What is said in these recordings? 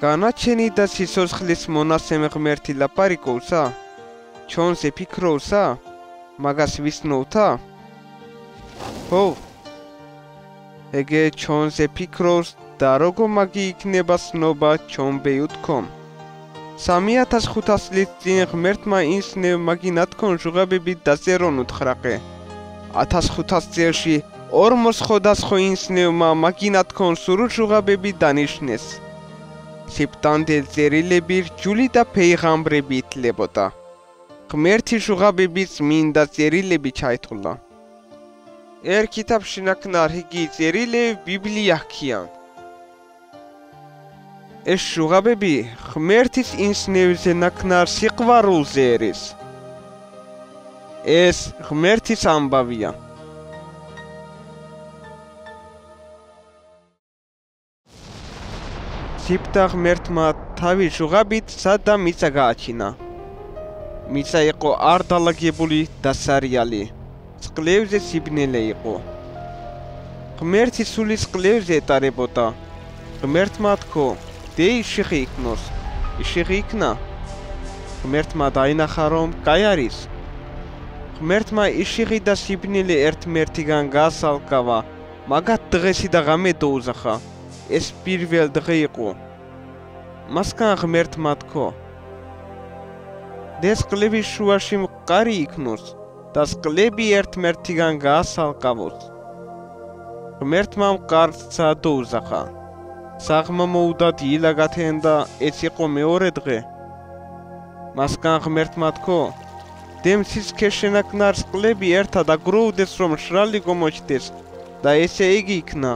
განაჩენი და სიცოცხლის მონაცემ ღმერთი ლაპარაკობს? ჩვენზე ფიქრობს? მაგას ვისნოვთ? ხო. ეგე ჩვენზე ფიქრობს და როგორ მაგი იქნება ცნობა ჩვენბე უთქომ. 3500 წლის წინ ღმერთმა ისნევ მაგინათქონ ჟუღაბები დაზერონ უთხრაყე. 1500 წელში ორმოს ხოდასხო ისნევმა მაგინათქონ სურუ ჟუღაბები დანიშნეს. სეპტემბერ ზერილები რჯული და ფეიღამბრები ითლებოდა. ღმერთი ჟუღაბების მინდა ზერილები ჩაითვლა. ერთ კითაბში ნაკნარ იგი ზერილები ბიბლია ჰქიან. ეს ჟუღაბები ღმერთის ისნევზე ნაკნარ სიყვარულზე ერის. ეს ღმერთის ამბავია. სიფთა ღმერთმა თავი ჟუღაბით სადა მიწა გააჩინა. მიწა იყო არ დალაგებული და სარიალი. წყლებზე სიბნელე იყო. ღმერთი სულის წყლებზე ეტარებოდა. ღმერთმა თქო, დე იშიღი იქნოს. იშიღი იქნა. ღმერთმა დაინახა, რომ კაი არის. ღმერთმა იშიღი და სიბნელე ერთმერთიგან გაასალკავა, მაგათ დღესი და ღამე დაუზახა. ეს პირველ დღე იყო. მასგან ღმერთმა თქო, დე წყლების შუაში მყარი იქნოს და წყლები ერთმერთიგან გაასალკავოს. ღმერთმა მყარსა დაუზახა. საღმა მოუდა დილა გათენდა, ეს იყო მეორე დღე. მასგან ღმერთმა თქო, დემსის ქეშენაკნარ წყლები ერთად აგროვდეს, რომ მშრალი გამოჩნდეს და ესე იგი იქნა.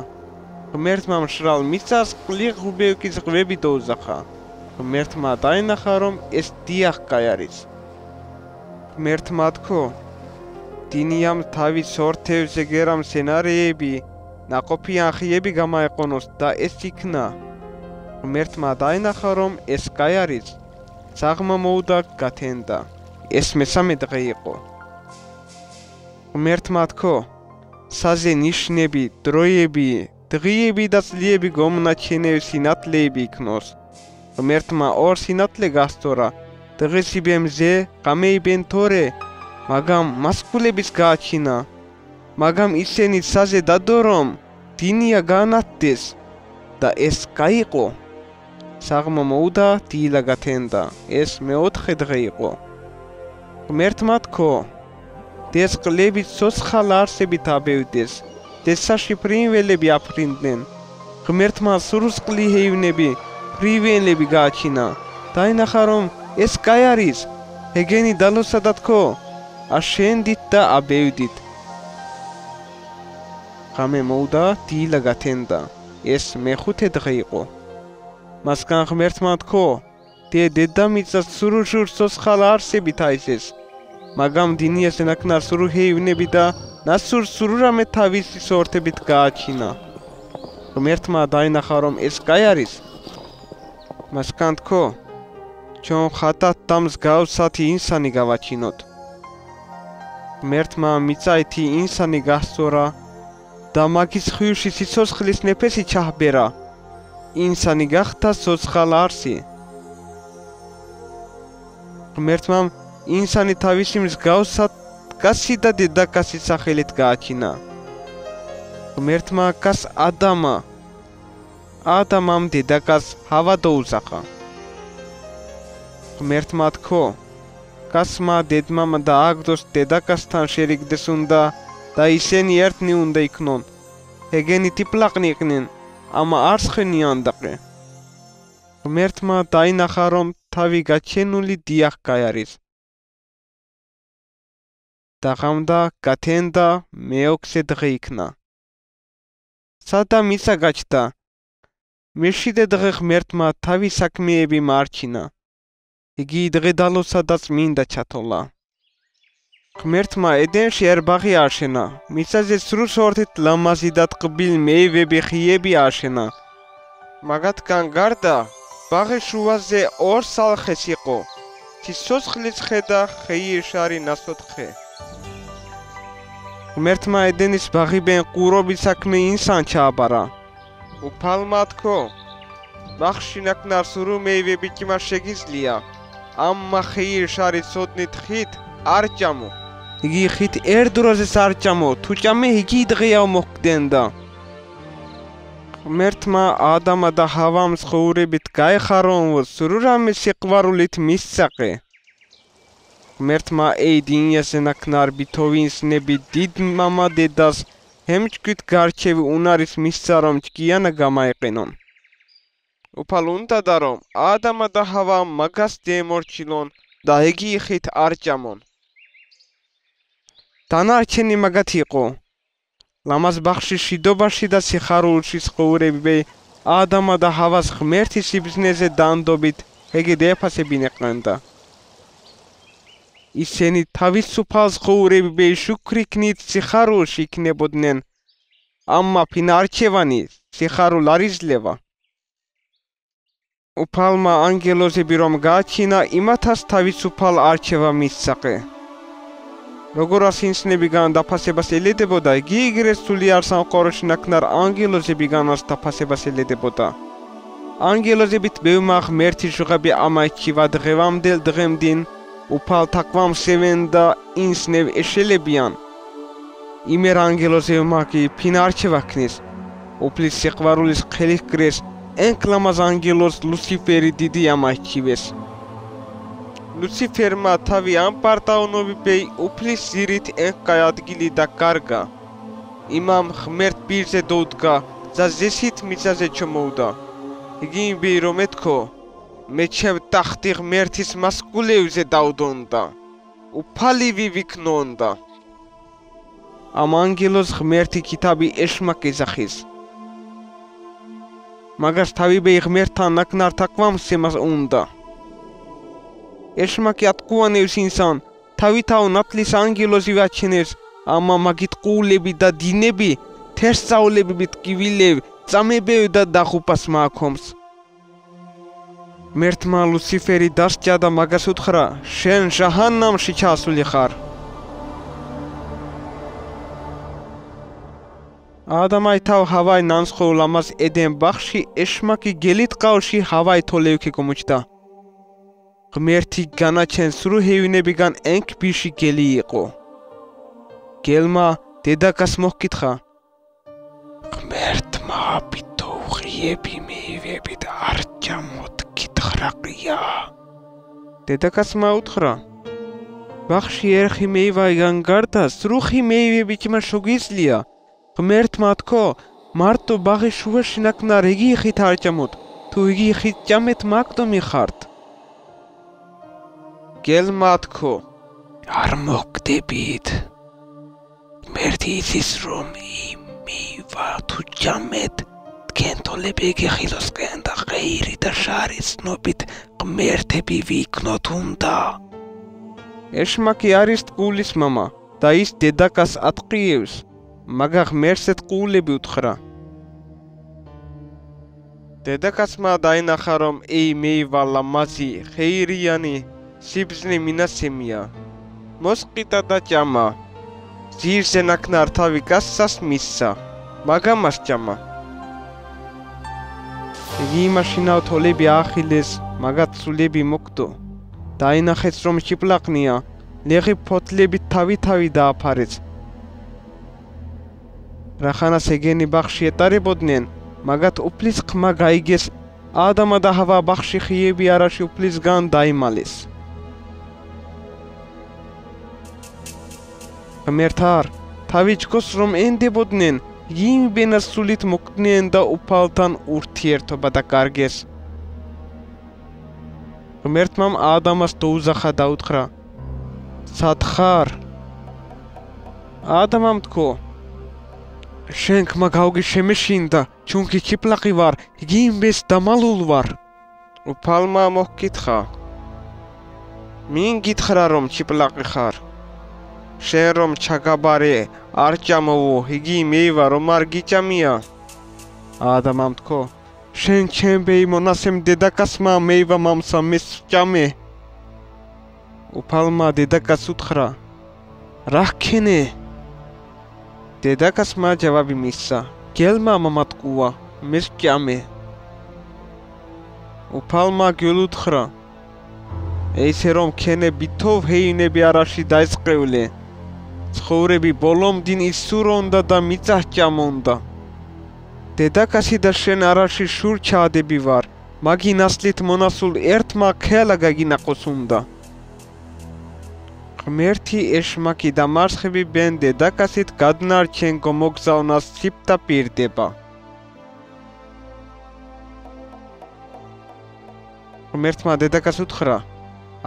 ღმერთმა მშრალ მიწას ყლიღუბექის ღრები დაუზახა. ღმერთმა დაინახა, რომ ეს დიახ კაი არის. ღმერთმა თქო, დინიამ თავის ორთევზე გერამ სცენარეები, ნაყოფი ანხიები გამაეყონოს და ეს იქნა. ღმერთმა დაინახა, რომ ეს კაი არის. საღმა მოუდა გათენდა. ეს მესამე დღე იყო. ღმერთმა თქო, საზე ნიშნები, დროები, დღიები და წლიები გომნაჩენევ სინათლეები იქნოს. ღმერთმა ორ სინათლე გასწორა. დღესიბემზე ღამეიბენ თორე, მაგამ მასკულების გააჩინა. მაგამ ისინი საზე დადო, რომ დინია განათდეს და ეს კაი იყო. საღმა მოუდა დილა გათენდა. ეს მეოთხე დღე იყო. ღმერთმა თქო, დე წყლები ცოცხალ არსებით აბევდეს. დესაში ფრინველები აფრინდნენ. ღმერთმა სურუსყლი ჰეივნები, ფრინველები გააჩინა. დაინახა, რომ ეს კაი არის. ეგენი დალოსა და თქო, აშენდით და აბევდით. ღამე მოუდა დილა გათენდა. ეს მეხუთე დღე იყო. მასგან ღმერთმა თქო, დე დედამიწას სურუჟურ ცოცხალ არსებით აიზეს. მაგამ დინიას ენაკნარ სურუ ჰეივნები და ნასურ სურურამე თავისი სორთებით გააჩინა. ღმერთმა დაინახა, რომ ეს კაი არის. მასგან თქო, ჩვენ ხათათ და მსგავსათი ინსანი გავაჩინოთ. ღმერთმა მიწაითი ინსანი გასწორა და მაგის ხვიუში სიცოცხლის ნეფესი ჩაჰბერა. ინსანი გახდა ცოცხალ არსი. ღმერთმა ინსანი თავისი მსგავსად კაცი და დედაკაცის სახელით გააჩინა. ღმერთმა კაც ადამა. ადამამ დედაკაცს ჰავა დაუზახა. ღმერთმა თქო, კაცმა დედმამა და აგდოს დედაკაცთან შერიგდეს უნდა და ისინი ერთნი უნდა იქნონ. ეგენი ტიპლაყნი იყვნენ, ამა არსხენიანდაყე. ღმერთმა დაინახა, რომ თავი გაჩენული დიახ კაი არის. დაღამდა გათენდა მეოქვსე დღე იქნა. სადა მიწა გაჩნდა. მეშვიდე დღე ღმერთმა თავის საქმეები მარჩინა. იგი დღე დალოსა და წმინდა ჩათოლა. ღმერთმა ედენში ერბაღი აშენა. მიწაზე სრულ სორთით ლამაზი და ტყბილ მეივები ხიები აშენა. მაგათგან გარდა ბაღის შუაზე ორ სალხეს იყო. სიცოცხლის ხე და ხეიეშარი ნასოთხე. ღმერთმა ედენის ბაღიბენ ყურობის საქმე ინსან ჩააბარა. უფალმა თქო, ბაღში ნაკნარს ურუ მეივები ჭიმა შეგიძლია. ამა ხეირ შარი სოდნით ხით არ ჭამო. იგი ხით ერთ დროზეს არ ჭამო, თუ ჭამე იგი დღეა მოხდენდა. ღმერთმა ადამა და ჰავამ ცხოვრებით გაეხაროს, სრულ რამე სიყვარულით მისსაყე. ღმერთმა ეიდინიასე ნაკნარ ბითოვინს ნები დიდ მამა დედას ჰემჭკვით გარჩევი უნარის მისცა რომ ჭკიანა გამაეყენონ. უფალ უნდა და რომ ადამა და ჰავა მაგას დემორჩილონ და იგი ხით არ ჭამონ. დანარჩენი მაგათ იყო. ლამაზ ბაღში შიდობაში და სიხარულში ცხოვრები ადამა და ჰავას ღმერთის სიბრძნეზე დანდობით ეგეთ ეფასებინეყნდა. ისინი თავისუფალ ცხოვრები შუქრიქნით სიხარულში იქნებოდნენ. ამა ფინარჩევანი სიხარულ არ იძლევა. უფალმა ანგელოზები რომ გააჩინა იმათას თავისუფალ არჩევა მისცაყე. როგორ ასინსნებიგან დაფასებას ელედებოდა, იგი იგრეს სულიარ სამყაროში ნაკნარ ანგელოზებიგანაც დაფასებას ელედებოდა. ანგელოზებით ბევმა ღმერთის ჟღები ამაჩივა დღევამდელ დღემდინ უფალ თაკვამ სევენ და ინსნევ ეშელებიან. იმერ ანგელოზებმა კი ფინარჩევა ქნის. უფლის სიყვარულის ხელით გრეს ენკლამაზ ანგელოზ ლუსიფერი დიდი ამაჩივეს. ლუსიფერმა თავი ამ პარტაუნობი უფლის ზირით ენკაი ადგილი და კარგა. იმამ ღმერთ პირზე დოუდგა და ზესით მიწაზე ჩამოუდა. იგი იმბი რომ ეთქო, მე ჩემ ტახტი ღმერთის მასკულევზე დაუდონდა. უფალივი ვიქნონდა. ამ ანგელოზ ღმერთი ქითაბი ეშმაკ ეძახის. მაგას თავი ბე ღმერთთან ნაკნარ თაკვამ სემას უნდა. ეშმაკი ატყუანევს ინსან, თავითავ ნათლის ანგელოზი ვაჩენებს, ამა მაგით ყულები და დინები, თერსწაულებებით კივილებ, წამებევ და დახუპას მააქომს. ღმერთმა ლუსიფერი დასჭა და მაგას უთხრა, შენ ჟაჰანამში ჩასული ხარ. ადამაი თავ ჰავაი ნანსხოვ ლამაზ ედენ ბაღში ეშმაკი გელით ყავში ჰავაი თოლევქი გომუჩდა. ღმერთი განაჩენ სრულ ჰეივინებიგან ენქ ბიში გელი იყო. გელმა დედაკას მოჰკითხა, ღმერთმა ბითოუღიები მეივებით არ ჭამოთ კითხრაყია. დედაკასმა უთხრა, ბაღში ერხი მეივაიგან გარდა სრუხი მეივები ჭმა შოგვიძლია. ღმერთმა თქო, მარტო ბაღის შუაში ნაკნარ იგი ხით არ ჭამოთ, თუ იგი ხით ჭამეთ მაგდომი ხართ. გელმა თქო, არ მოგდებით. ღმერთი იცის რომ იმევა თუ ჭამეთ, თქვენ თოლები გეხილოსკენ და ღეირი და შარი ცნობით ღმერთები ვიქნოთ უნდა. ეშმაკი არის ტყუილის მამა და ის დედაკას ატყიევს. მაგა ღმერთს ეთყულები უთხრა. დედაკაცმა დაინახა რომ მეივა ლამაზი, ხეირიანი, სიბრძნე მინასემია. მოსყიდა და ჭამა. ძირზე ნაკნარ თავი გასცას მისცა. მაგამას ჭამა. იგი იმაშინავ თოლები აახილეს, მაგათ სულები მოკდო. დაინახեց რომ ჭიპლაყნია, ლეღი ფოთლებით თავი დააფარեց. რახანას ეგენი ბაღში ეტარებოდნენ, მაგათ უფლის ხმა გაიგეს, ადამა და ჰავა ბაღში ხიები არაში უფლისგან დაიმალეს. ღმერთარ, თავი ჭკოს რომ ენდებოდნენ, იმ ბენას სულით მოკდნენ და უფალთან ურთიერთობა დაკარგეს. ღმერთმამ ადამას დაუზახა და უთხრა, სათხარ. ადამამ თქო, შენ ხმა გავგი შემეშინდა, ჩუნკი ჭიპლაყი ვარ, იგი იმბეს დამალულ ვარ. უფალმა მოჰკითხა, მინ გითხრა რომ ჭიპლაყი ხარ. შენ რომ ჩაგაბარე არ ჭამოვო, იგი მეივა რომ არ გიჭამია. ადამამ თქო, შენ ჩემბეი მონასემ დედაკასმა მეივა მამსა მეს ჭამე. უფალმა დედაკას უთხრა, რა ჰქენე? დედაკასმა ჯავაბი მისცა, გელმა მამა ტყუა, მეს ჭამე. უფალმა გულუთხრა ესე რომ ქენები თოვ ჰეინები არაში დაიწყევლე ცხოვრები ბოლომდინ ისურონდა და მიწასჭამონდა დედაკაცი და შენ არაში შურ ჩადები ვარ მაგი ნასლით მონასულ ერთმა ქელა გაგინაყოს უნდა ღმერთი ეშმაკი და მარცხები ბენ დედაკაცით გადნარჩენ გომოგზავნას ციპტა პირდება ღმერთმა დედაკაცს უთხრა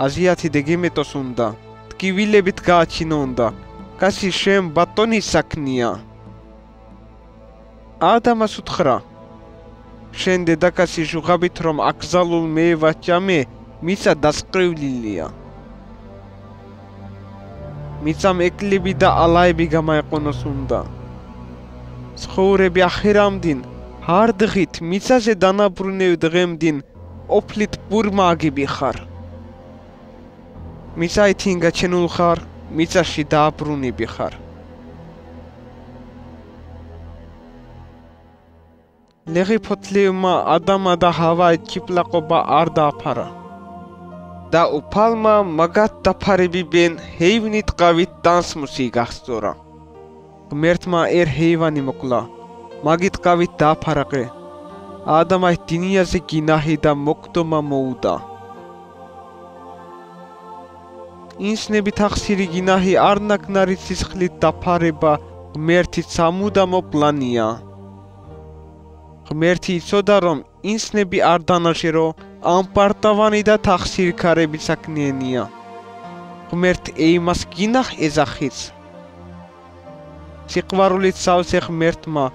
აზიათი დეგემეტოს უნდა ტკივილებით გააჩინონდა კაცი შენ ბატონი საქმეა ადამას უთხრა შენ დედაკაცი ჟუღაბით რომ აკზალულ მე ვაჭამე მიწა დასყრევლილია მიწამ ეკლები და ალაები გამაეყონოს უნდა ცხოვრები ახირამდინ არ დღით მიწაზე დანაბრუნებ დღემდინ ოფლით პურმა აგები ხარ მიწაითინ გაჩენულ ხარ მიწაში დააბრუნები ხარ ლეღი ფოთლივმა ადამა და ჰავა ჩიპლაყობა არ დააფარა და უფალმა მაგათ დაფარებიბენ ჰეივნით ყავით დანსმუსი გახსწორა ღმერთმა ერთ ჰეივანი მოკლა მაგით ყავით დააფარაყე ადამას დინიაზე გინაჰი და მოკდომა მოუდა ინსნები თახსირი გინაჰი არ ნაკნარი სისხლით დაფარება ღმერთის სამუდამო პლანია ღმერთი იცოდა რომ ინსნები არ დანაშერო ამპარტავანი და თახსირი ქარები საქმიანია ღმერთ ეიმას გინაჰ ეზახის სიყვარულით სავსე ღმერთმა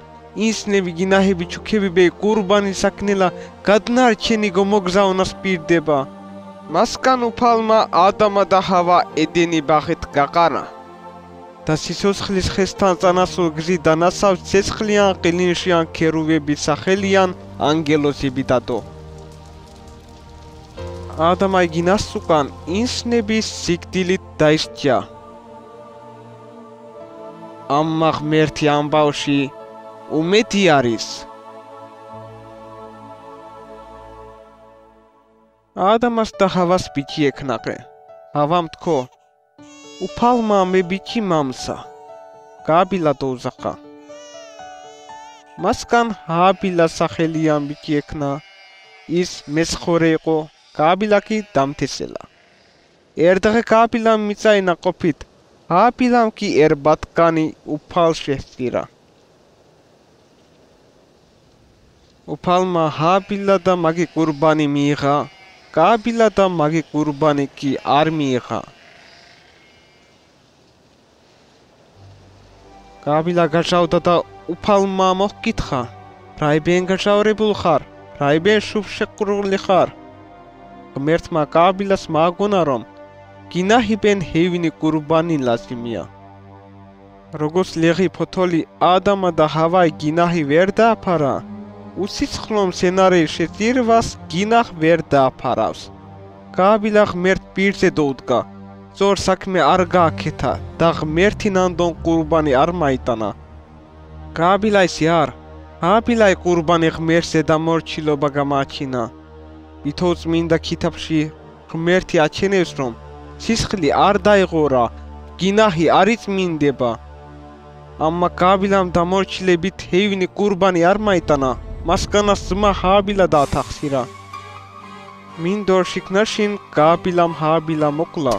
ინსნები გინაჰები ჩუქებიბე ყურბანი საქმელა გადნარჩენი გომოგზავნას პირდება მასკან უფალმა ადამა და ჰავა ედენი ბაღით გაყარა და სიცოცხლის ხესთან წანასულ გზი დანასავ ცეცხლიან ყილინშიან ქერუვების სახელიან ანგელოზები დადო ადამა იგინას უკან ინსნების სიკვდილით დაისჯა ამა ღმერთი ამბავში უმეტი არის ადამას და ჰავას ბიჭი ექნაყე ჰავამ თქო უფალმა მე ბიჭი მამსა გააბილა დოუზახა მასკან ჰაბილა სახელიან ბიჭი ექნა ის მესხორე იყო გააბილა კი დამთესელა ერდღე გააბილამ მიწაინა ყოფით ჰაბილამ კი ერბატკანი უფალ შეჰწირა უფალმა ჰაბილა და მაგი ყურბანი მიიღა გააბილა და მაგი ყურბანი კი არ მიიღა გააბილა გაჟავდა და უფალმა მოჰკითხა რაიბენ გაჟავრებულ ხარ რაიბენ შუბშეყრული ხარ ღმერთმა გააბილას მააგონა რომ გინაჰიბენ ჰეივინი ყურბანი ლაზიმია როგორც ლეღი ფოთოლი ადამა და ჰავა გინაჰი ვერ დააფარა უსიცხლომ სცენარი შეძირვას გინაჰ ვერ დააფარავს გააბილა ღმერთ პირზე დაუდგა ზორ საქმე არ გააკეთა და ღმერთი ნანდონ ყურბანი არ მაიტანა გააბილა ისი არ აბილაი ყურბანი ღმერთზე დამორჩილობა გამაჩინა ვითო წმინდა ქითაბში ღმერთი აჩენებს რომ სისხლი არ დაიღორა გინაჰი არ იწმინდება ამა გააბილამ დამორჩილებით ჰეივინი ყურბანი არ მაიტანა მასკანას ძმა ჰაბილა დაათახსირა მინდორ შიქნაშინ გააბილამ ჰაბილა მოკლა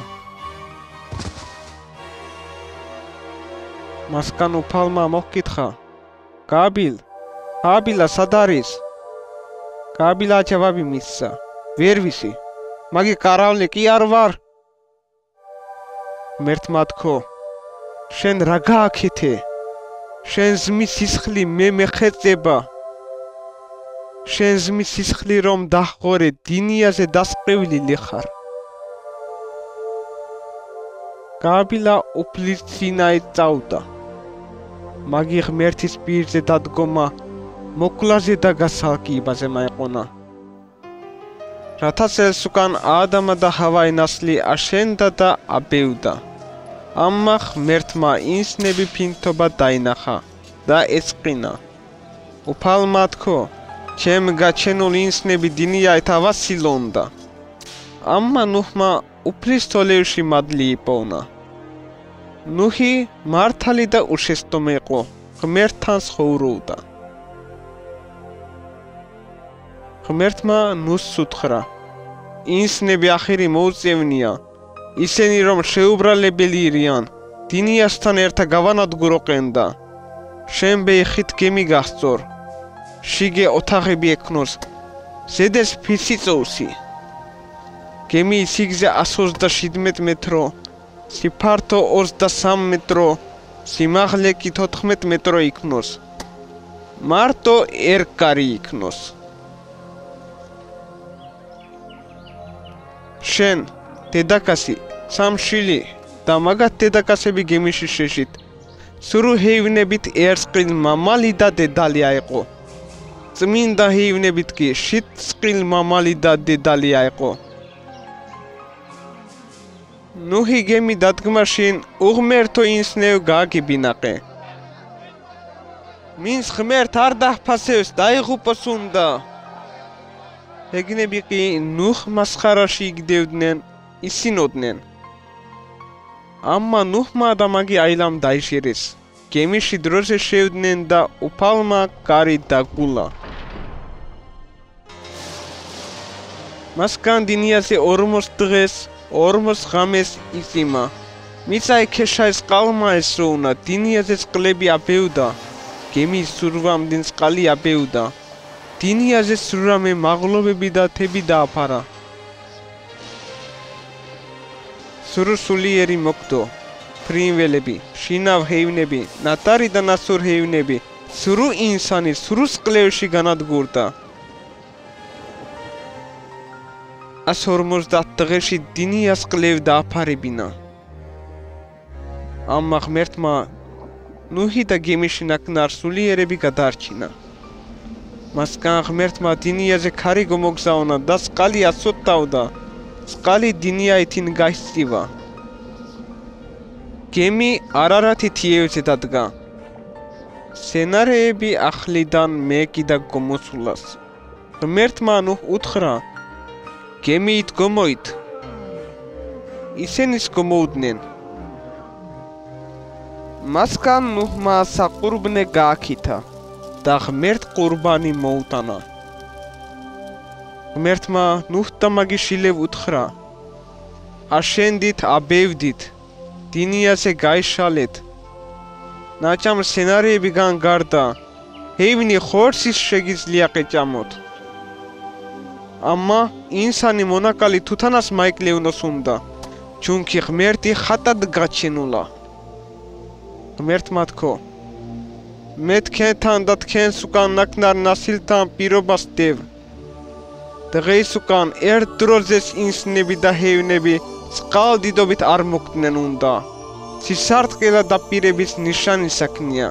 მასკან უფალმა მოჰკითხა გააბილ ჰაბილა სად არის გააბილა ჯავაბი მისცა ვერ ვიცი მაგი კარავლე კი არ ვარ ღმერთმა თქო შენ რა გააკეთე შენ ზმის სისხლი მე მეხეწება შენ ზმის სისხლი რომ დაჰყორე დინიაზე დასყრევლილი ხარ გააბილა უფლის სინაით წავდა მაგი ღმერთის პირზე დადგომა მოკლაზე და გასალკიბაზე მაეყონა რათა წელს უკან ადამა და ჰავაი ნასლი აშენდა და აბევდა ამა ღმერთმა ინსნები ფინთობა დაინახა და ეწყინა უფალმა თქო ჩემ გაჩენულ ინსნები დინია ეთავასილონდა. Amma ნუჰმა უფლის თოლევში მადლი იპოვნა. ნუჰი მართალი და უშესტომი იყო, ღმერთთან ცხოვრობდა. ღმერთმა ნუჰს უთხრა: ინსნები ახირი მოუწევნია, ისინი რომ შეუბრალებელი ირიან, დინიასთან ერთად გავანადგურო ყენდა. შენ ბეიხით გემი გასწორ, შიგე ოთახები ექნოს, ზედეს ფიცი წოვსი. გემის სიგრძე 127 მეტრო, სიფართო 23 მეტრო, სიმაღლე კი 14 მეტრო იქნოს. მარტო ერკარი იქნოს. შენ დედაკაცი, სამშილი და მაგათ დედაკაცები გემიში შეშით. სრუ ჰეივნებით ერწყილ მამალი და დედალი აიყო. წმინდა ჰეივნებით კი შიტწყილ მამალი და დედალი აიყო. ნუჰი გემი დადგმაშინ უღმერთო ინსნევ გააგებინაყე. მინს ღმერთ არ დაჰფასებს დაიღუპოს უნდა. ეგნები კი ნუჰ მასხარაში იგდევდნენ, ისინოდნენ. Amma ნუჰმა და მაგი აილამ დაიშერეს. გემიში დროზე შევდნენ და უფალმა კარი დაგულა. მასგან დინიაზე 40 დღეს 40 ღამეს იწიმა. მიწა ექეშაის ყალმა ესროუნა, დინიაზე წყლები აბევდა. გემის სურვამდენ წყალი აბევდა. დინიაზე სურამე მაღლობები და თები დააფარა. სრულიერი მოკვდო, ფრინველები, შინავ ჰეივნები, ნატარი და ნასურ ჰეივნები, სრუ ინსანი სრუ წყლებში განადგურდა. 150 დღეში დინიას კლევ დააფარებინა. Amma ღმერთმა ნუჰი და გემიში ნაკნარ სულიერები გადარჩინა. მასგან ღმერთმა დინიაზე ქარი გომოგზავნა და წყალი აცოტავდა. წყალი დინიაითინ გაისწივა. გემი არარათი თიევზე დადგა. სცენარეები ახლიდან მეკიდა გომოსულას. ღმერთმა ნუჰ უთხრა: გემით გომოით. ისინიც გომოუდნენ. მასგან ნუჰმა საყურბნე გააკითა და ღმერთ ყურბანი მოუტანა. ღმერთმა ნუჰ და მაგი შილევ უთხრა: აშენდით, აბევდით, დინიაზე გაიშალეთ. ნაჭამ სცენარეებიდან გარდა, ჰეივნი ხორცის შეგიძლია ყეჭამოთ. Amma ინსანი მონაკალი თუთანას მაიკლევნოს უნდა, ჩუნქი ღმერთი ხატად გაჩენულა. ღმერთმა თქო: მე თქვენთან და თქვენს უკან ნაკნარ ნასილთან პირობას დევ. დღეს უკან ერთ დროზეს ინსნები და ჰეივნები წყალდიდობით არ მოგდნენ უნდა. სისარტყელა დაპირების ნიშანი საქმეა.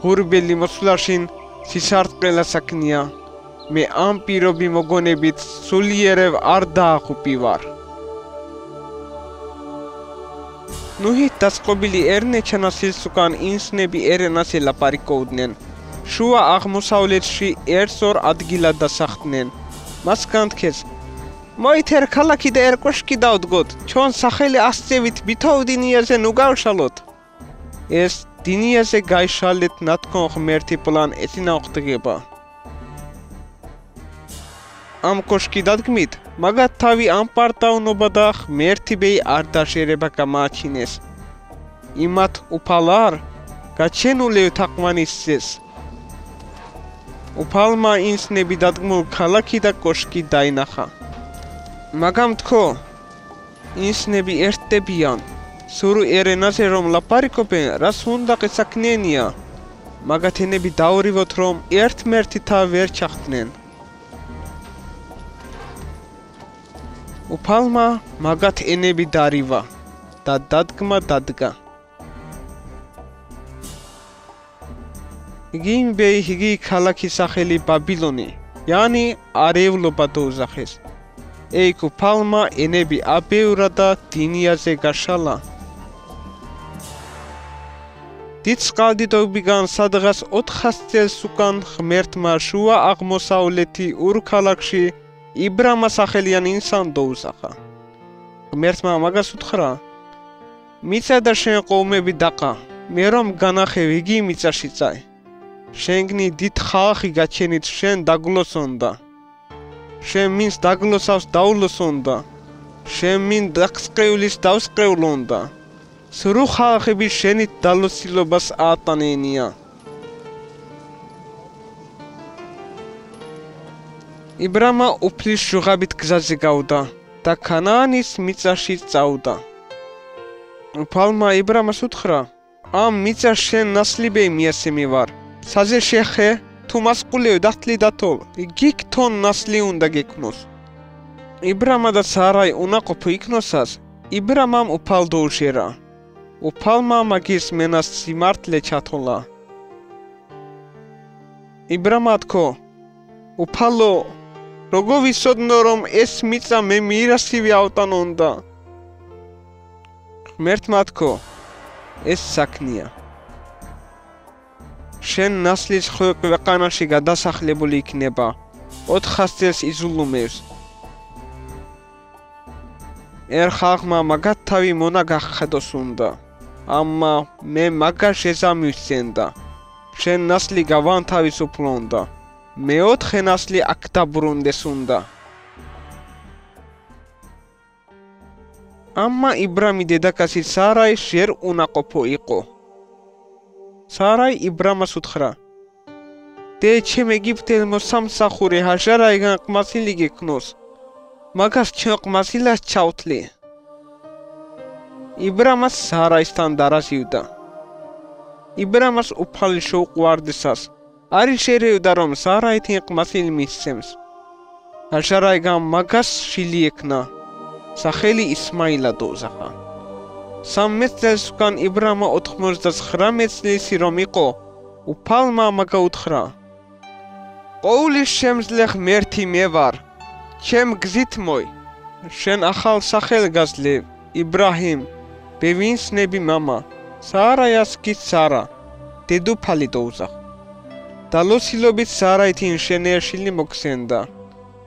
ღურბელი მოსვლაშინ სისარტყელა საქმეა. მე ამ პირობი მოგონებით სულიერევ არ დაახუპი ვარ. ნუჰით დასწყობილი ერნეჩანასის უკან ინსნები ერენას ელაპარაკოდნენ. შუა აღმოსავლეთში ერთ-ორ ადგილად დასახლდნენ. მასგან თქვეს: მოითერ ქალაქი და ერთ კოშკი დავდგოთ, ჩვენ სახელი ასწევით ვითოვ დინიაზე ნუ გავშალოთ. ეს დინიაზე გაიშალეთ ნათქონ ღმერთი პლან ეცინა ხდება. ამ კოშკი დადგმით, მაგათ თავი ამ პარტავნობა და ღმერთი ბეი არ დაშერება გამაჩინეს. იმათ უფალარ გაჩენულევ თაყვანისეს. უფალმა ინსნები დადგმულ ქალაქი და კოშკი დაინახა. მაგამ თქო, ინსნები ერთდებიან, სრუ ერენაზე რომ ლაპარაკობენ, რას უნდა ყესაკნენია. მაგათ ენები დაურივოთ რომ ერთმერთითა ვერ ჩახდნენ. უფალმა მაგათ ენები დარივა და დადგმა დადგა. იგი ქალაქის სახელი ბაბილონი, yani არევლობა დაუზახეს. ეგ უფალმა ენები აბევრა და დინიაზე გაშალა. დიდ წყალდიდობიდან სადღაც 400 წელს უკან ღმერთმა შუა აღმოსავლეთი ურ ქალაქში იბრამა სახელიანი ინსანი დაუსახა. ღმერთმა მაგას უთხრა: მიწა და შენ ყოუმები დაყა, მე რომ განახევ იგი მიწაში წაი. შენგნი დიდ ხალხი გაჩენით შენ დაგლოსონდა. შენ მინს დაგლოსავს დაულოსონდა. შენ მინ დაგსყევლის დავსყევლონდა. სრუ ხალხები შენით დალოცილობას ატანენია. იბრამა უფლის ჟუღაბით გზაზე გავდა და ქანაანის მიწაში წავდა. უფალმა იბრამას უთხრა: ამ მიწას შენ ნასლიბეი მიასემი ვარ. საძე შეხე თუ მასყულევ დახტლი დათოლ, გიქთონ ნასლი უნდა გექნოს. იბრამა და სარაი უნაყოფო იქნოსას იბრამამ უფალ დაუშერა. უფალმა მაგის მენას სიმართლე ჩათოლა. იბრამა თქო: უფალო, როგორ ვიცოდნო რომ ეს მიწა მე მირასივე ავტანონდა? ღმერთმა თქო: ეს საქმეა. შენ ნასლის ქვეყანაში გადასახლებული იქნება, 400 წელს იზულუმებს. ერთ ხალხმა მაგათ თავი მონა გახადოს უნდა. ამა მე მაგას შეზამივსცენდა. შენ ნასლი გავანთავისუფლონდა. მეოთხე ნასლი აქ დაბრუნდეს უნდა. ამა იბრამი დედაქალაქი სარაი შერ უნაყოფო იყო. სარაი იბრამას უთხრა: დე ჩემ ეგვიპტელმო სამსახური ჰაჟარაიგან ყმასილი გექნოს. მაგას ჩემ ყმასილას ჩავთლი. იბრამას სარაისთან დარაზივდა. იბრამას უფალი შეუყვარდესას არის შერევდა რომ სარაითი ყმასილი მისცემს. ჰაჟარაიგან მაგას შილი ექნა. სახელი ისმაილა დაუსახა. 13 წელს უკან იბრამა 99 წლისი რომ იყო, უფალმა მაგა უთხრა: ყოვლის შემძლე ღმერთი მე ვარ, ჩემ გზით მოი. შენ ახალ სახელ გაზლევ, იბრაჰიმ, ბევინსნები მამა, სარაიას კი სარა, დედოფალი დაუსახა. დალოცილობით სარაითინ შენერშილი მოგხსენდა.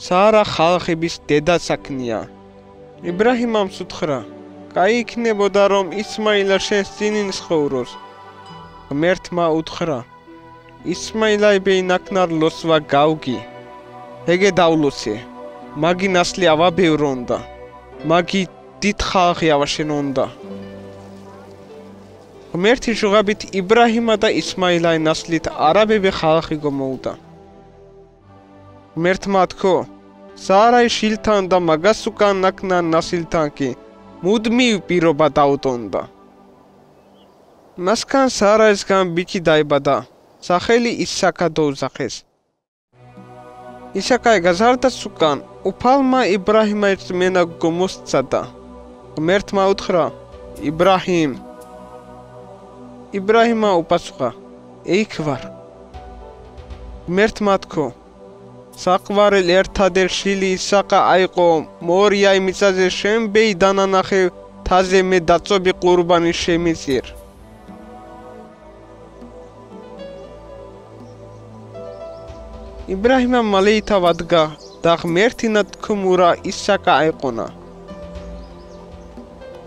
სარა ხალხების დედა საქმეა. იბრაჰიმამ უთხრა: კაი იქნებოდა რომ ისმაილა შენს წინინ ცხოვროს. ღმერთმა უთხრა: ისმაილაიბეი ნაკნარ ლოსვა გავგი. ეგე დავლოცე. მაგი ნასლი ავაბევრონდა. მაგი დიდ ხალხი ავაშენონდა. ღმერთი ჟუღაბით იბრაჰიმა და ისმაილაი ნასლით არაბები ხალხი გომოუდა. ღმერთმა თქო: სარაი შილთან და მაგას უკან ნაკნარ ნასილთან კი მუდმივ პირობა დაუტონდა. მასკან სარაისგან ბიჭი დაიბადა, სახელი ისაკა დაუძახეს. ისაკაი გაზარდას უკან უფალმა იბრაჰიმა ერთმენა გომოსცადა. ღმერთმა უთხრა: იბრაჰიმ. იბრაჰიმა უპასუხა: იქ ვარ. ღმერთმა თქო: საყვარელ ერთადერ შილი ისაკა აიყო, მორიაი მიწაზე შენ ბეი დანანახე თაზე მე დაწობი ყურბანი შემიწիր. იბრაჰიმა მალეითა ვადგა და ღმერთინა თქმურა ისაკა აიყონა.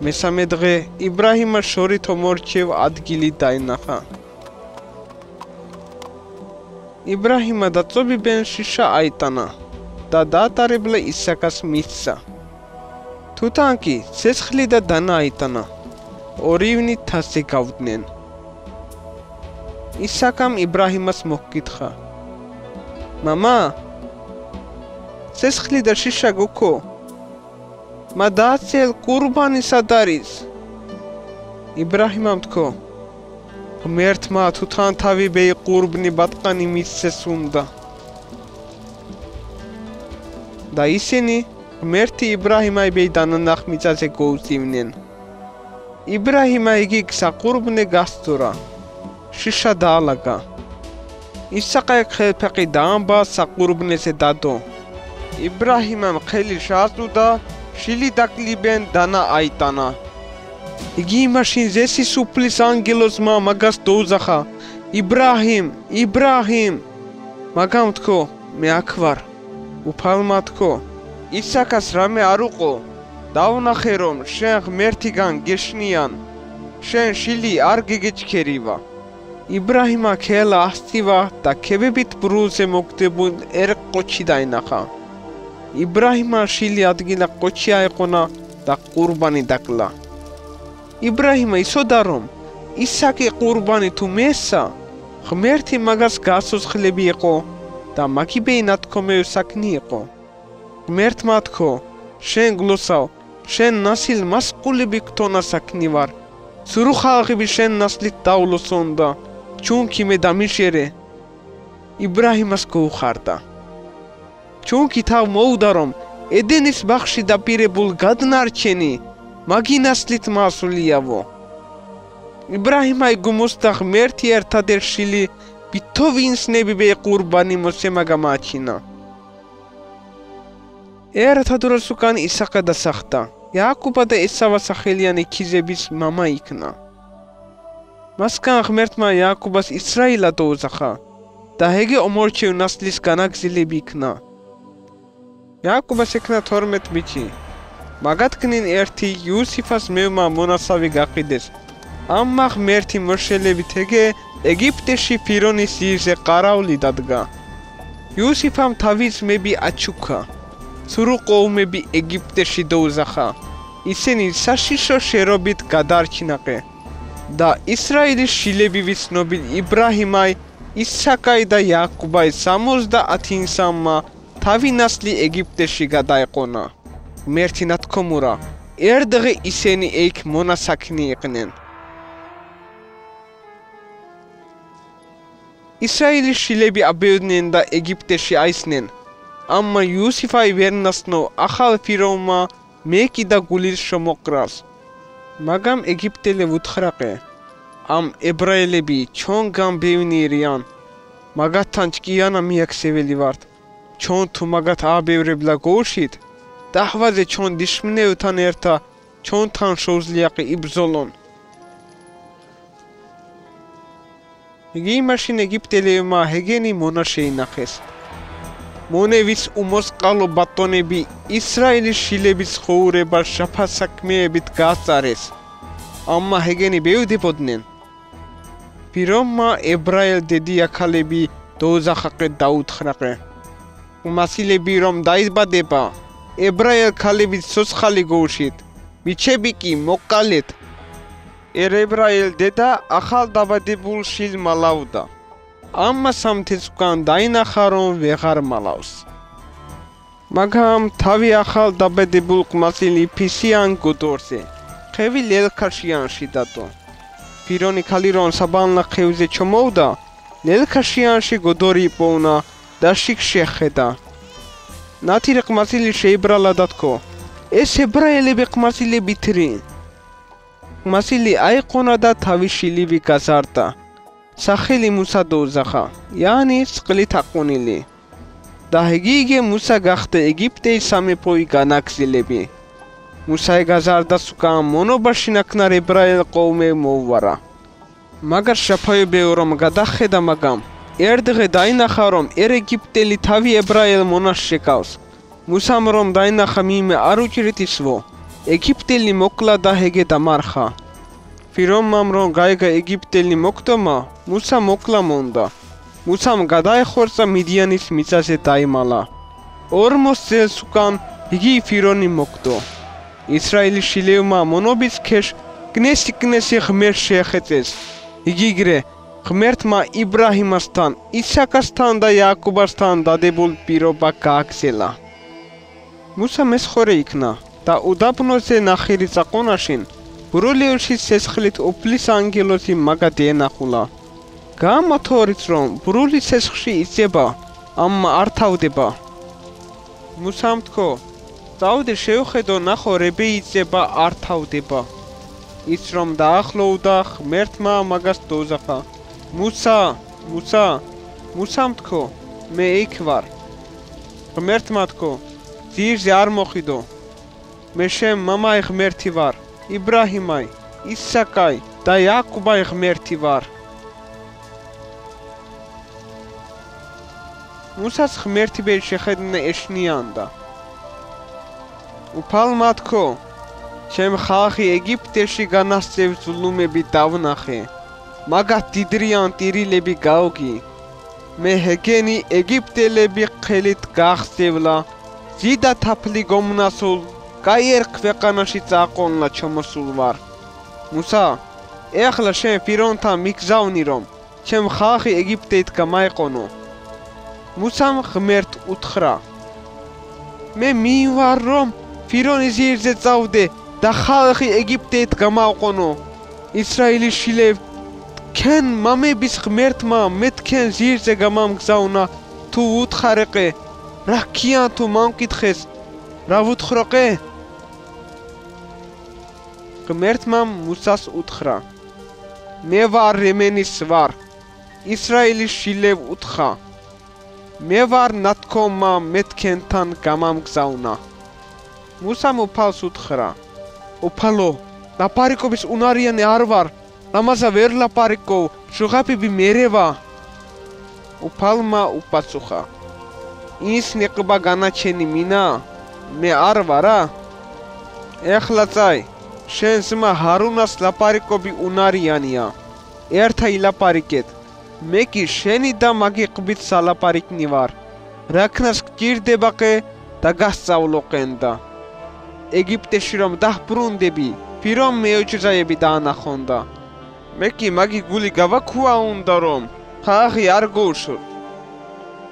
მესამე დღე იბრაჰიმა შორითო მორჩევ ადგილი დაინახა. იბრაჰიმა დაწობიბენ შიშა აიტანა და დაატარებლა ისაკას მისცა. თუთან კი ცეცხლი და დანა აიტანა. ორივნი თასზე გავდნენ. ისაკამ იბრაჰიმას მოჰკითხა: მამა, ცეცხლი და შიშა გოქო? მა დააცელ ყურბანი სად არის? იბრაჰიმამ თქო: ღმერთმა თუთან თავი ბეი ყურბნი ბატყანი მისცეს უნდა. და ისინი ღმერთი იბრაჰიმაი ბეი დანანახ მიწაზე გოუწივნენ. იბრაჰიმა იგი საყურბნე გასწორა, შიშა დაალაგა. ისაკაი ხელფეყი დაამბა საყურბნეზე დადო. იბრაჰიმამ ხელი შააწუდა, შილი დაკლებენ დანა აიტანა. იგი მაშინ ზესის უფლის ანგელოზმა მაგას დაუძახა. იბრაჰიმ, მაგამ თქო, მე აქ ვარ. უფალმა თქო, ისაკას რამე არ უყო. დავნახე რომ შენ ღმერთიდან გეშნიან. შენ შილი არ გეგეჩქერივა. იბრაჰიმა ქელა ასტივა და ქებებით ბრულზე მოგდებულ ერყ ყოჩი დაინახა. იბრაჰიმა შილი ადგილა ყოჩი აეყონა და ყურბანი დაკლა. იბრაჰიმა იცოდა რომ ისაკი ყურბანი თუ მესა, ღმერთი მაგას გასოცხლები იყო და მაგიბეინა თქომე საქმე იყო. ღმერთმა თქო, შენ გლოსავ, შენ ნასილ მასყულები ქთონა საქმე ვარ. სრუ ხალხები შენ ნასლით დავლოსონ და ჩუნკი მე დამიშერე. იბრაჰიმას გოუხარდა. ჩუნკი თავ მოუდა რომ ედენის ბაღში დაპირებულ გადნარჩენი მაგი ნასლით მასულიავო. იბრაჰიმა იგუმოსდა ღმერთი ერთადერ შილი ბითოვინსნები ბე ყურბანი მოსემა გამაჩინა. ერთად დროს უკან ისაყა დასახდა. იაკობა და ესავა სახელიანი ქიზების მამა იქნა. მასგან ღმერთმა იაკობას ისრაილა დაუძახა და ჰეგე ომორჩევ ნასლის განაგზილები იქნა. იაკობას ექნა 12 ბიჭი. მაგათგნინ ერთი იუსიფას მევმა მონასავი გაყიდეს. ამა ღმერთი მოშელებით ჰეგე ეგვიპტეში ფირონის ირზე ყარაული დადგა. იუსიფამ თავის მები აჩუქა. სრუ ყოუმები ეგვიპტეში დაუძახა. ისინი საშიშო შერობით გადარჩინაყე და ისრაელის შილები ვიცნობილ იბრაჰიმაი, ისაკაი და იაკობაი 70 ინსანმა თავი ნასლი ეგვიპტეში გადაეყონა. ღმერთი ნათქომურა, ერდღე ისინი იქ მონასაქმნი იყვნენ. ისრაელის შილები აბეოდნენ და ეგვიპტეში აისნენ. ამა იუსიფაი ვერ ნასნო ახალ ფიროვმა მეკი და გულის შემოყრას. მაგამ ეგვიპტელე უთხრაყე. ამ ებრაელები ჩონ გამბევნი რიან. მაგათთან ჭკიანა მიაქსეველი ვართ. ჩონ თუ მაგათ აბევრებლა გოუშით, დახვაზე ჩონ დიშმნევთან ერთა ჩონთან შოუზლიაყი იბზოლონ. იგი მაშინ ეგვიპტელებმა ჰეგენი მონა შეინახეს. მონევის უმოსყალო ბატონები ისრაელის შილების ხოვურება შაფას საქმეებით გააწარეს. ამა ჰეგენი ბევდებოდნენ. ფირომმა ებრაელ დედიაქალები დაუძახაყე დაუთხრაყე. მასილები რომ დაიბადება, ებრაელ ქალებით სოცხალი გოუშით, მიჩები კი მოკალეთ. ებრაელ დედა ახალ დაბადებულ შილ მალავდა. ამა სამთის უკან დაინახა რომ ვეღარ მალავს. მაგამ თავი ახალ დაბადებულ ყმასილი ფისიან გუდორზე, ხევი ლელქაშიანში დადო. ფირონი ქალი რომ საბანლა ხევზე ჩომოვდა, ლელქაშიანში გუდორი იპოვნა და შიქ შეხედა. ნათირ ყმასილი შეიბრალა და თქო, ეს ებრაელები ყმასილები თრი. ყმასილი აიყონა და თავი შილივი გაზარდა. სახელი მუსა დაუძახა, yani წყლით აყუნილი. და იგი მუსა გახდა ეგვიპტეის სამეფოი განაგზილები. მუსა გაზარდა უკან მონობაში ნაკნარ ებრაელ ყოუმე მოუვარა. მაგარ შაფაებეო რომ გადახედა მაგამ. ერდღე დაინახა რომ ეგვიპტელი თავი ებრაელ მონას შეკავს. მუსამ რომ დაინახა მიმე არ უჭირითისვო. ეგვიპტელი მოკლა და ჰეგე დამარხა. ფირომამ რომ გაიგა ეგვიპტელი მოკდომა, მუსა მოკლა მონდა. მუსამ გადაეხორცა მიდიანის მიწაზე დაიმალა. 40 წელს უკან იგი ფირონი მოკდო. ისრაელის შილევმა მონობის ქეშ გნესი ღმერთს შეეხეწეს. იგიგრე ღმერთმა იბრაჰიმასთან, ისაკასთან და იაკობასთან დადებულ პირობა გააგზელა. მუსა მესხორე იქნა და უდაბნოზე ნახირი წაყონაშინ ბრულიელში სესხლით უფლის ანგელოზი მაგად ენახულა. გამათორიც რომ ბრული სესხლში იწება, ამა არ თავდება. მუსამ თქო, წავდე შევხედო ნახო რები იწება არ თავდება. ის რომ დაახლოვდა ღმერთმა მაგას დაუძახა. მუსამ თქო, მე იქ ვარ. ღმერთმა თქო, ძირზე არ მოხიდო. მე შენ მამაი ღმერთი ვარ, იბრაჰიმაი. ისაკაი და იაკუბაი ღმერთი ვარ. მუსას ღმერთი ბერი შეხედნა ეშნიანდა. უფალმა თქო, ჩემ ხალხი ეგვიპტეში განასწევ ზულუმები დავნახე, მაგათ დიდრიან ტირილები გავგი. მე ჰეგენი ეგვიპტელები ხელით გახსევლა, ზიდა თაფლი გომნასულ, კაიერ ქვეყანაში წაყოლნა ჩამოსულ ვარ. მუსა, ეხლა შენ ფირონთან მიგზავნი რომ ჩემ ხალხი ეგვიპტეით გამაეყონო. მუსამ ღმერთ უთხრა, მე მივარ რომ ფირონის ირზე წავდე და ხალხი ეგვიპტეით გამაყონო. ისრაელის შილებ თქვენ მამების ღმერთმა მე თქვენ ზირზე გამამგზავნა. თუ უთხარეყე, რა ქიან თუ მამკითხეს, რა ვუთხროყე? ღმერთმა მუსას უთხრა, მე ვარ რემენის ვარ, ისრაელის შილებ უთხა, მე ვარ ნათქომა მე თქვენთან გამამგზავნა. მუსამ უფალს უთხრა, უფალო, ლაპარაკობის უნარიანი არ ვარ, რამაზა ვერ ლაპარაკობ, შუღაფები მერევა. უფალმა უპასუხა, ის ნეყბა განაჩენი მინა, მე არ ვარა? ეხლა წაი, შენ ძმა ჰარუნას ლაპარაკობი უნარიანია, ერთა ილაპარაკეთ, მე კი შენი და მაგი ყბით სალაპარაკნი ვარ, რაქნას გჭირდებაყე და გასწავლო ყენდა. ეგვიპტეში რომ დაჰბრუნდები, ფირომ მეოჯზაები დაანახონდა. მე კი მაგი გული გავაქუა უნდა რომ ხალხი არ გოუშოთ.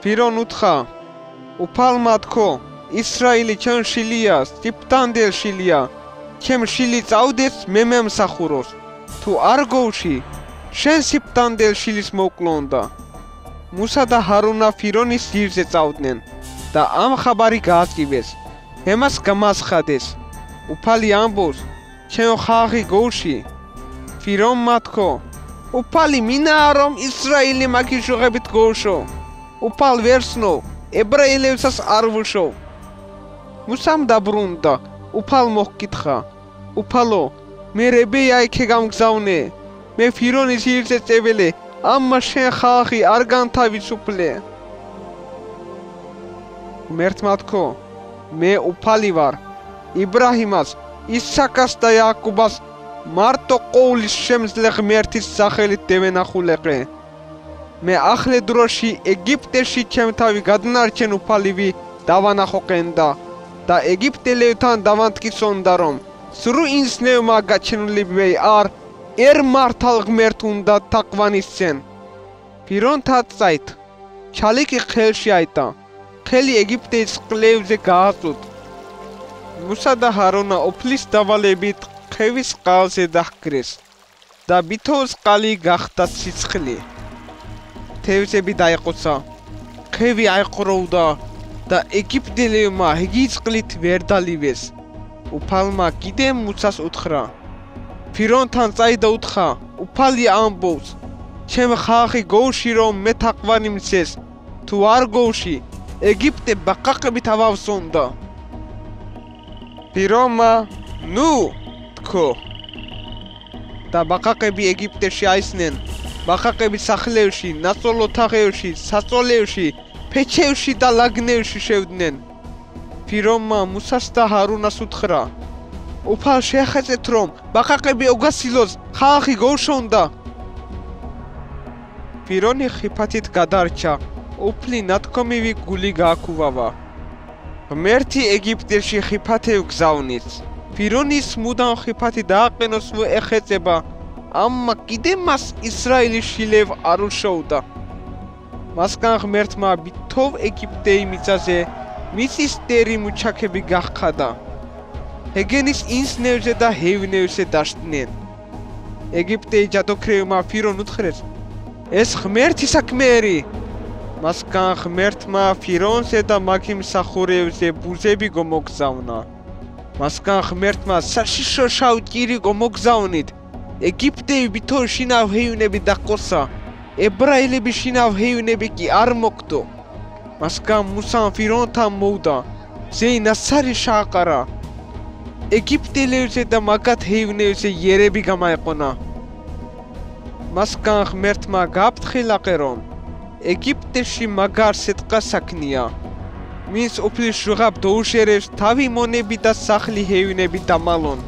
ფირონ უთხრა, უფალმა თქო, ისრაელი ჩემ შილია, სიფტანდელ შილია, ჩემ შილი წავდეს მე მემსახუროს. თუ არ გოუში, შენ სიფტანდელ შილის მოკლონდა. მუსა და ჰარუნა ფირონის ძირზე წავდნენ და ამ ხაბარი გააწივეს. ემას გამასხადეს. უფალი ამბობს, ჩემ ხალხი გოუში. ფირონმა თქო, უფალი მინაა რომ ისრაელი მაგის შუღებით გოუშო. უფალ ვერსნო, ებრაელებსაც არ ვუშო. მუსამ დაბრუნდა, უფალ მოჰკითხა, უფალო, მე რებეა იქე გამგზავნე, მე ფირონის ირზე წეველე, ამა შენ ხალხი არ განთავისუფლე. ღმერთმა თქო, მე უფალი ვარ, იბრაჰიმას, ისაკას და იაკუბას მარტო ყოვლის შემძლე ღმერთის სახელით დევენახულეყე. მე ახლე დროში ეგვიპტეში ჩემ თავი გადნარჩენ უფალივი დავანახო ყენდა და ეგვიპტელებთან დავანტკიცონდა რომ სრუ ინსნევმა გაჩენულებები არ ер მართალ ღმერთ უნდა თაყვანისცენ. ფირონთა წაით, ჩალიკი ხელში აიტა, ხელი ეგვიპტეის ყლებზე გააწუთ. მუსა და ჰარონა ოფლის დავალებით ხევის ყალზე დაჰკრეს და ბითოს ყალი გახდა სიცხლე. თევზები დაეყოცა, ხევი აიყროვდა და ეგვიპტელებმა ჰიგის ყლით ვერ დალივეს. უფალმა კიდე მუსას უთხრა, ფირონთან წაიდა უთხრა, უფალი ამბობს, ჩემ ხალხი გოუში რომ მე თაყვანი მცეს, თუ არ გოუში, ეგვიპტე ბაყაყებით ავავსონდა. ფირონმა ნუ თქო და ბაყაყები ეგვიპტეში აისნენ. ბაყაყები სახლებში, ნაცოლ ოთახებში, საწოლებში, ფეჩევში და ლაგნევში შევდნენ. ფირონმა მუსას და ჰარუნას უთხრა, უფალ შეახეწეთ რომ ბაყაყები ოგასილოს, ხალხი გოუშონდა. ფირონი ხიფათით გადარჩა, უფლი ნათქომივი გული გააქუვავა. ღმერთი ეგვიპტეში ხიფათევ გზავნით. ფირონის მუდამ ხიფათი დააყენოს ეხეწება, ამა კიდე მას ისრაელის შილევ არ უშოვდა. მასგან ღმერთმა ბითოვ ეგვიპტეი მიწაზე მისი სტერი მუჩაქები გაჰყადა. ჰეგენის ინსნევზე და ჰევნევზე დაშდნენ. ეგვიპტეი ჯადოქრევმა ფირონ უთხრეს, ეს ღმერთი საქმეერი. მასგან ღმერთმა ფირონზე და მაგ მსახურებზე ბუზები გომოგზავნა. მასგან ღმერთმა საშიშო შავ ჭირი გომოგზავნით. ეგვიპტეი ბითო შინავ ჰევნები დაყოსა, ებრაელები შინავ ჰევნები კი არ მოგდო. მასგან მუსამ ფირონთან მოვდა, ზეი ნასარი შაყარა. ეგიპტელებზე და მაგათ ჰეივნებზე იერები გამაეყონა. მასგან ღმერთმა გააფრთხილა რომ ეგიპტეში მაგარ სიტყვა საქმეა. მის უფლის ჟღაბ დაუშერებს თავი მონები და სახლი ჰეივნები დამალონ.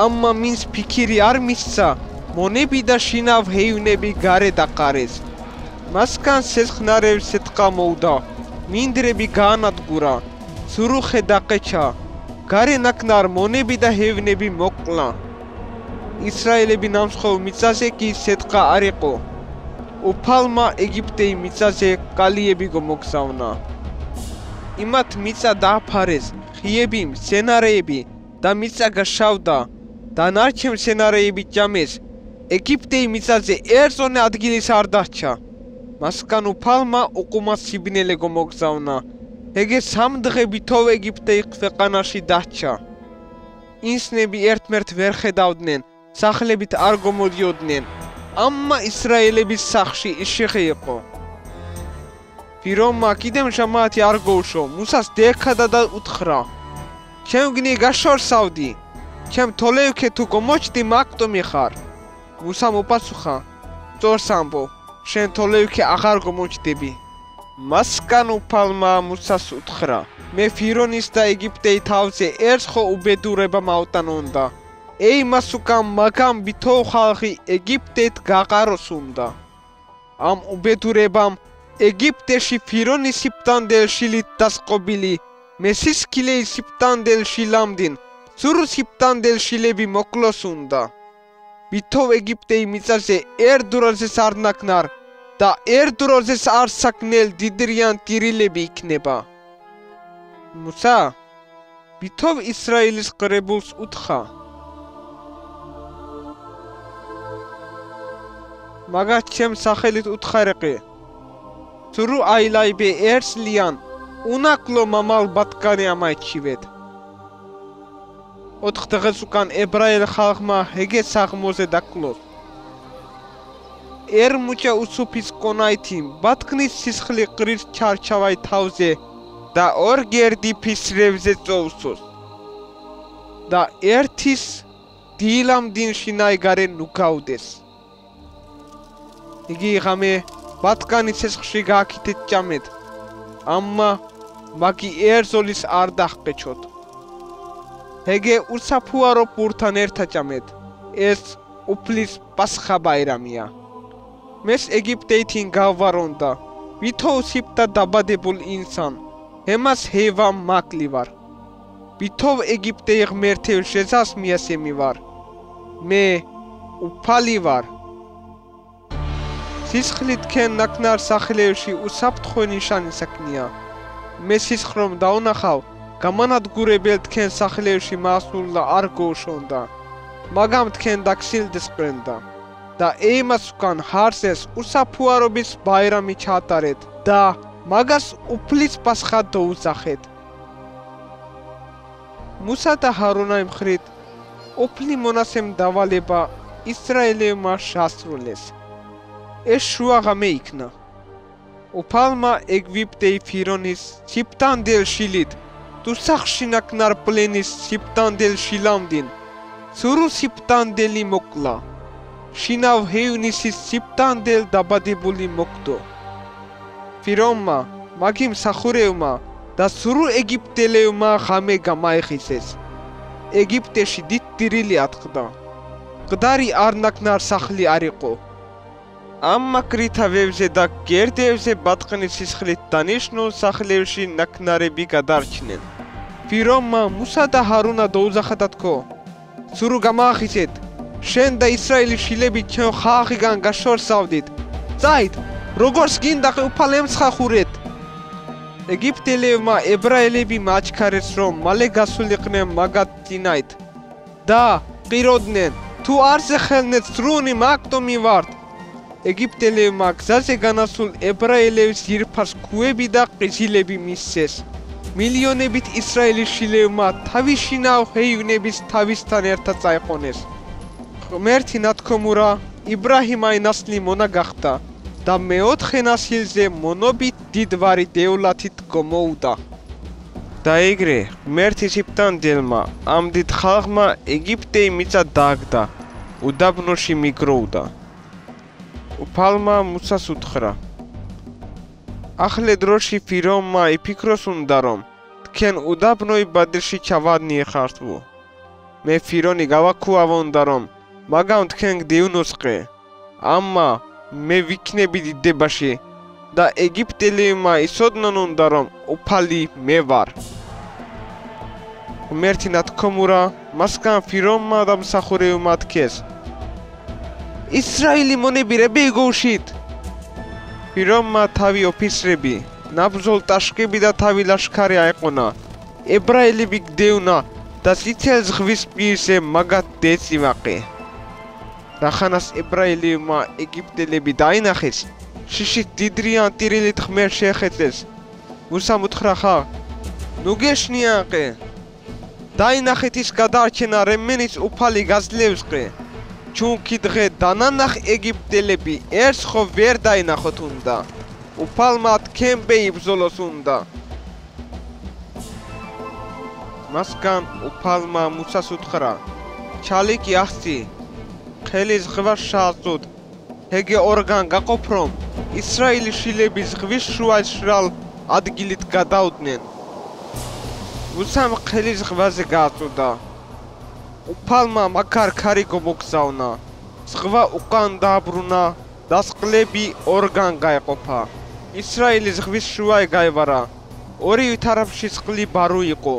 ამა მის ფიქირი არ მისცა მონები და შინავ ჰეივნები გარე დაყარეს. მასგან სესხნარებს სიტყვა მოვდა. მინდრები გაანადგურა. სურუხე დაყეჩა. გარე ნაკნარ მონები და ჰეივნები მოკლა. ისრაელები ნამსხოლ მიწაზე კი სიტყვა არ იყო. უფალმა ეგიპტეი მიწაზე კალიები გომოგზავნა. იმათ მიწა დააფარეს, ხიები, მცენარეები და მიწა გაშავდა. დანარჩენ მცენარეები ჭამეს. ეგიპტეი მიწაზე ერთზონე ადგილის არ დარჩა. მასგან უფალმა უყუმა სიბნელე გომოგზავნა. ეგე სამ დღეებითო ეგიპტეი ქვეყანაში დარჩა. ინსნები ერთმერთ ვერ ხედავდნენ, სახლებით არ გომოდიოდნენ. ამა ისრაელების სახლში ისიხე იყო. ფირომმა კიდემ ჟამათი არ გოუშო, მუსას დექადა და უთხრა: ჩემ გნი გაშორსავდი, ჩემ თოლევქე თუ გომოჩდი მაქტომი ხარ. მუსამ უპასუხა: სწორს ამბო, შენ თოლევქე აღარ გომოჩდები. მასგან უფალმა მუსას უთხრა: მე ფირონის და ეგიპტეი თავზე ერთხო უბედურება მავტანონდა. ეი მასუკამ მაგამ ვითო ხალხი ეგიპტეთ გაყაროს უნდა. ამ უბედურებამ ეგიპტეში ფირონის სიფტანდელ შილით დასყობილი, მესისქილეი სიფტანდელ შილამდინ, სურუ სიფტანდელ შილები მოკლოს უნდა. ვითო ეგიპტეი მიწაზე ერთდროზეს არ ნაკნარ და ერთდროზეს არ საკნელ დიდრიან ტირილები იქნება. მუსა ვითო ისრაელის კრებულს უთხრა: მაგათ ჩემ სახელით უთხარიყი. სურუ აილაიბე ერსლიან უნაკლო მამალ ბატკანი ამაჩივეთ. 4 დღეს უკან ებრაელ ხალხმა ეგე საღმოზე დაკლოს. ερμუჩა უსუფის კონაითი ბატკნის სისხლი ყრის ჩარჩავაი თავზე და ორგერდი ფისრევზე წოვსოს. და ერთის დილამდინ შინაიგარე ნუგავდეს. იგი ღამე ბატკანის სისხლში გააკეთეთ ჭამეთ. ამა მაგი ერზოლის არ დახყეჩოთ. ეგე უსაფუარო პურთან ერთად ჭამეთ. ეს უფლის პასხა ბაირამია. მეს ეგიპტეითინ გავვარონდა. ვითო სიფტა დაბადებულ ინსან. ემას ჰევა მაკლი ვარ. ვითო ეგიპტეი ღმერთელ შეზასმიასემი ვარ. მე უფალი ვარ. სისხლი თქვენ ნაკნარ სახლებში უსაფრთხო ნიშანი საქმეა. მე სისხლომ დაუნახავ, გამანადგურებელ თქვენ სახლებში მასულა არ გოუშონდა. მაგამ თქვენ დაგსილდეს ყრენდა. და ემას უკან ჰარსეს უსაფუარობის ბაირამი ჩაატარეთ და მაგას უფლის პასხა დაუძახეთ. მუსა და ჰარონა მხრით უფლი მონასემ დავალება ისრაელებმა შეასრულეს. ეს შუაღამე იქნა. უფალმა ეგვიპტეი ფირონის სიფტანდელ შილით თუ სახში ნაკნარ პლენის სიფტანდელ შილამდინ სურუ სიფტანდელი მოკლა. შინავ ჰეივნისის სიფტანდელ დაბადებული მოკდო. ფირომმა მაგი მსახურევმა და სურუ ეგიპტელებმა ღამე გამაეხისეს. ეგიპტეში დიდ ტირილი ატყდა. მკვდარი არ ნაკნარ სახლი არ იყო. ამა კრითავებზე და გერდებზე ბატყნის სისხლით დანიშნულ სახლებში ნაკნარები გადარჩნენ. ფირომმა მუსა და ჰარონა დაუძახა და თქო: სურუ გამაახისეთ, შენ და ისრაელის შილები ჩვენ ხალხიდან გაშორსავდით. წაით, როგორც გინდა უფალ ემსხახურეთ. ეგიპტელებმა ებრაელები მაჩქარეს რომ მალე გასულიყვნენ მაგათ წინაით და ყიროდნენ: თუ არ ზეხელნეთ სრუნი მაქტომი ვართ. ეგიპტელებმა გზაზე განასულ ებრაელებს ძირფას ქუები და ყიზილები მისცეს. მილიონებით ისრაელის შილებმა თავის შინავ ჰეივნების თავისთან ერთად წაიყვანეს. ღმერთი ნათქვამურა იბრაჰიმაი ნასლი მონა გახდა და მეოთხე ნასილზე მონობით დიდვარი დევლათით გომოუდა. და ეგრე ღმერთის იფტანძელმა ამ დიდ ხალხმა ეგვიპტე მიწა დააგდა, უდაბნოში მიგროვდა. უფალმა მუსას უთხრა: ახლა დროში ფირონმა იფიქროს უნდა რომ თქვენ უდაბნოი ბადრში ჩავადნიეხართვო. მე ფირონი გავაქუავონდა რომ მაგამ თქვენ გდივნოსყე. ამა მე ვიქნები დიდებაში და ეგვიპტელებმა ისოდნონ უნდა რომ უფალი მე ვარ. ღმერთი ნათქვამურა მასგან ფირონმა და მსახურებმა თქვეს: ისრაელი მონებირები იგოუშით. ფირონმა თავი ოფიცრები, ნაბრძოლ ტაშკები და თავი ლაშქარი აეყონა. ებრაელები გდევნა და წითელ ზღვის პირზე მაგათ დეწივაყე. რახანას ებრაელებმა ეგვიპტელები დაინახეს, შიშით დიდრიან ტირილით ღმერთს შეეხედეს. მუსამ უთხრა: ხა, ნუ გეშნიაყე. დაინახეთ ის გადაარჩენა, რემენიც უფალი გაძლევსყე. ჩუნკი დღე დანანახ ეგვიპტელები ერთს ხო ვერ დაინახოთ უნდა. უფალმა თქვენბე იბრძოლოს უნდა. მასგან უფალმა მუსას უთხრა: ჩალიკი ახცი, ხელი ზღვას შააწოდ, ჰეგე ორგან გაყოფ რომ ისრაელის შილები ზღვის შუა შრალ ადგილით გადაუდნენ. მუსამ ხელი ზღვაზე გააწოდა. უფალმა მაგარ ქარი გომოგზავნა. ზღვა უკან დააბრუნა და წყლები ორგან გაეყოფა. ისრაელის ზღვის შუა გაევარა. ორივე თარაფში წყლი ბარო იყო.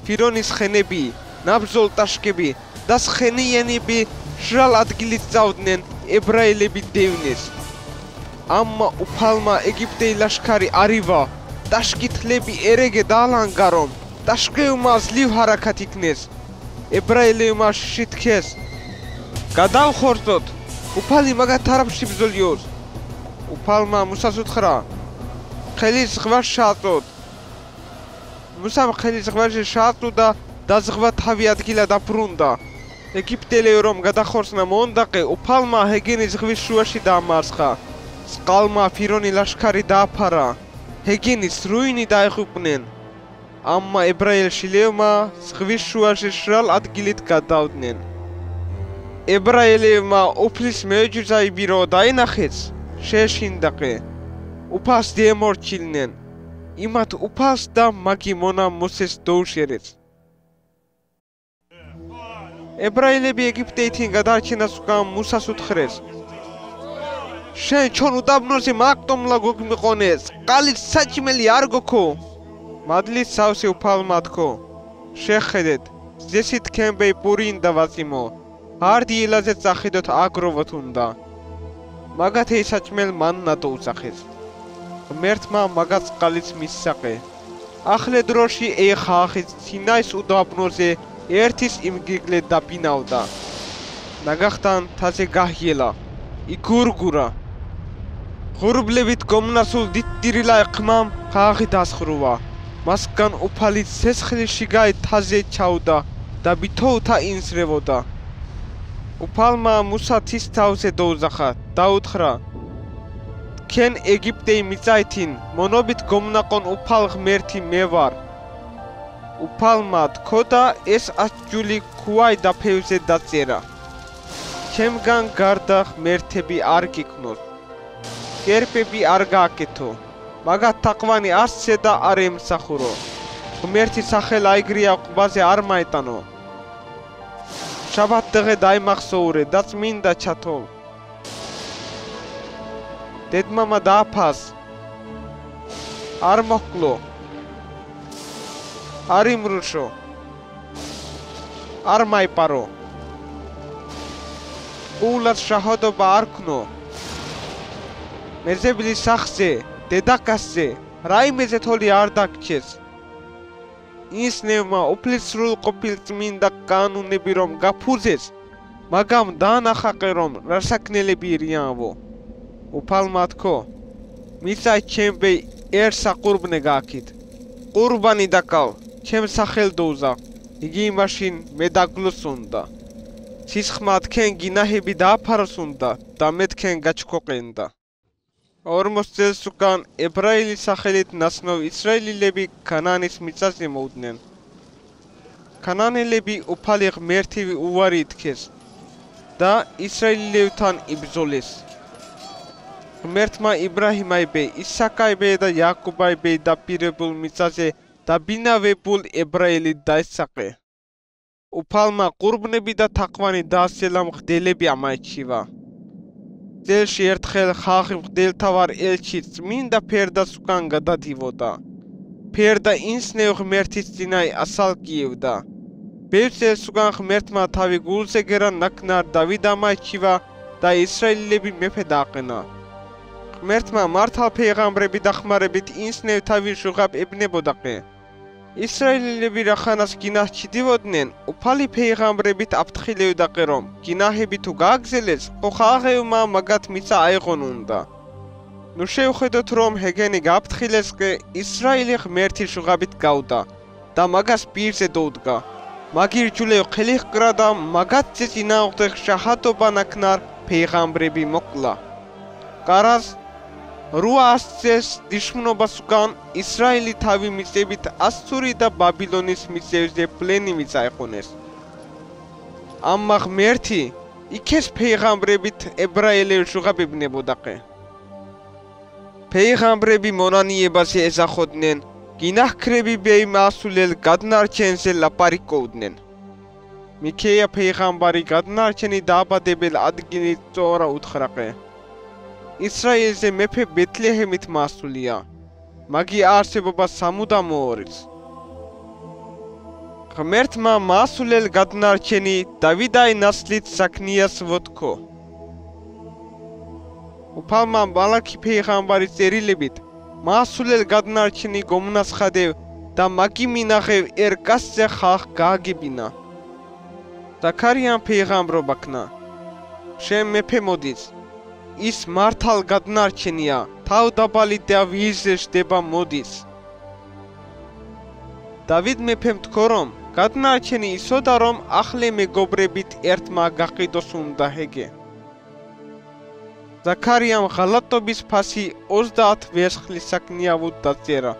ფირონის ხენები, ნაბრძოლ ტაშკები და ცხენიანები შრალ ადგილით წავდნენ, ებრაელები დევნეს. ამა უფალმა ეგვიპტეი ლაშქარი არივა, ტაშკითლები ერეგე დაალანგა რომ ტაშკევმა ძლივ ჰარაქათ იქნეს. ებრაელებმა შითქეს: გადავხორცოთ, უფალი მაგათ თარაფში ბრძოლიოს. უფალმა მუსას უთხრა: ხელი ზღვას შააწოდ. მუსამ ხელი ზღვაში შააწოდა და ზღვა თავი ადგილა დაბრუნდა. ეგვიპტელები რომ გადახორცნა მონდაყე, უფალმა ჰეგენი ზღვის შუაში დაამარცხა. წყალმა ფირონი ლაშქარი დააფარა. ჰეგენის რუინი დაეხუპნენ. ამა ებრაელშილებმა ზღვის შუაში შრალ ადგილით გადავდნენ. ებრაელებმა უფლის მეჯუზაიბი რო დაინახეს, შეეშინდაყე. უფალს დემორჩილნენ. იმათ უფალს და მაგი მონა მოსეს დოუშერეს. ებრაელები ეგვიპტეიდან გადარჩენას უკან მუსას უთხრეს: შენ ჩვენ უდაბნოზე მაგტომლა გოგმიყონეს, ყალით საჭმელი არ გოქო. მადლით სავსე უფალმა თქო: შეხედეთ, ზესი თქვენბე პურინ და ვაწიმო. არდი ილაზე წახედოთ აგროვოთ უნდა. მაგათ ეს საჭმელ მანნა დაუწახეს. ღმერთმა მაგაც ყალიც მისსაყე. ახლა დროში ეხახის სინაის უდაბნოზე ერთის იმგიგლე დაბინავდა. ნაგახთან თაზე გაჰიელა, იგურგურა. ღურბლებით გომნასულ დიდდირილა ეყმამ ხაღი დასხრუვა. მასგან უფალი ცეცხლიში გაი თაზე ჩაუდა და ბითოუთა ინსრევოდა. უფალმა მუსა თის თავზე დაუზახა და უთხრა: თქვენ ეგვიპტეი მიწაითინ მონობით გომნაყონ უფალ ღმერთი მე ვარ. უფალმა თქო და ეს ასჯული ქუაი დაფევზე დაწერა. ჩემგან გარდა ღმერთები არ გიქნოს. გერბები არ გააკეთო. მაგათ თაყვანი არცე და არ ემსახურო. ღმერთის სახელ აიგრია ყბაზე არ მაეტანო. შაბათ დღე დაიმახსოვრე და წმინდა ჩათო. დედმამა დააფას. არ მოჰკლო. არ იმრუშო. არ მაიპარო. ულად შაჰადობა არ ქნო. მეზებლის სახზე, დედაკაცზე, რაიმეზე თოლი არ დაგჩეს. ისნევმა უფლის სრულ ყოფილ წმინდა კანონები რომ გაფუძეს, მაგამ დაანახაყე რომ რასაკნელები ირიანვო. უფალმა თქო: მისა ჩემბე ერთ საყურბნე გააქით. ყურბანი დაკავ, ჩემ სახელ დოუზა. იგი მაშინ მე დაგლოს უნდა. სისხმა თქვენ გინაჰები დააფაროს უნდა და მე თქვენ გაჩქოყენდა. 40 წელს უკან ებრაელის სახელით ნაცნობ ისრაელილები ქანაანის მიწაზე მოვდნენ. ქანაანელები უფალი ღმერთი უარი ითქეს და ისრაელილებთან იბრძოლეს. ღმერთმა იბრაჰიმაიბე, ისაკაიბე და იაკობაიბე დაპირებულ მიწაზე დაბინავებულ ებრაელი დაესწრა. უფალმა ყურბნები და თაყვანი დაასწელა მღვდელები ამაეჩივა. წელში ერთხელ ხალხი მღვდელთავარ ელჩი წმინდა ფერდას უკან გადადივოდა. ფერდა ინსნევ ღმერთის წინაე ასალკიევდა. ბევრ წელს უკან ღმერთმა თავი გულზე გერა ნაკნარ დავიდ ამაეჩივა და ისრაელილები მეფე დააყენა. ღმერთმა მართალ ფეიღამბრები დახმარებით ინსნევ თავი შუღაბ ებნებოდაყე. ისრაელილები რახანას გინაჰს ჩიდივოდნენ, უფალი ფეიღამბრებით აფრთხილევდაყე რომ გინაჰები თუ გააგზელეს, ხო ხალხებმა მაგათ მიწა აეღონ უნდა. ნუ შევხედოთ რომ ჰეგენი გააფრთხილესყე, ისრაელი ღმერთი შუღაბით გავდა და მაგას პირზე დაუდგა. მაგირ ჯულევ ხელიხ კრა და მაგათ წინააღმდეგ შაჰადობა ნაკნარ ფეიღამბრები მოკლა. კარას 800 წელს დიშმნობას უკან ისრაელი თავი მიწებით ასური და ბაბილონის მიწებზე პლენი მიწაეყონეს. ამა ღმერთი იქეს ფეიღამბრებით ებრაელებს შუღაბებნებოდაყე. ფეიღამბრები მონანიებას ეზახოდნენ, გინაჰქრები ბეიმასულელ გადნარჩენზე ლაპარიკობდნენ. მიქეია ფეიღამბარი გადნარჩენი დააბადებელ ადგილით სწორა უთხრაყე. ისრაელზე მეფე ბეთლეჰემით მასულია. მაგი არსებობა სამუდამო ორის. ღმერთმა მასულელ გადნარჩენი დავიდაი ნასლით საქნიას ვოთქო. უფალმა მალაქი ფეიღამბარის წერილებით მასულელ გადნარჩენი გომნასხადევ და მაგი მინახევ ერკასზე ხალხ გააგებინა. ზაქარიამ ფეიღამბრობაქნა. შენ მეფე მოდის. ის მართალ გადნარჩენია, თავდაბალი და ვიზზე შდება მოდის. დავიდ მეფემ თქო რომ გადნარჩენი ისოდა რომ ახლე მეგობრებით ერთმა გაყიდოს უნდა ჰეგე. ზაქარიამ ღალატობის ფასი 30 ვერცხლის საკნიავოდ დაწერა.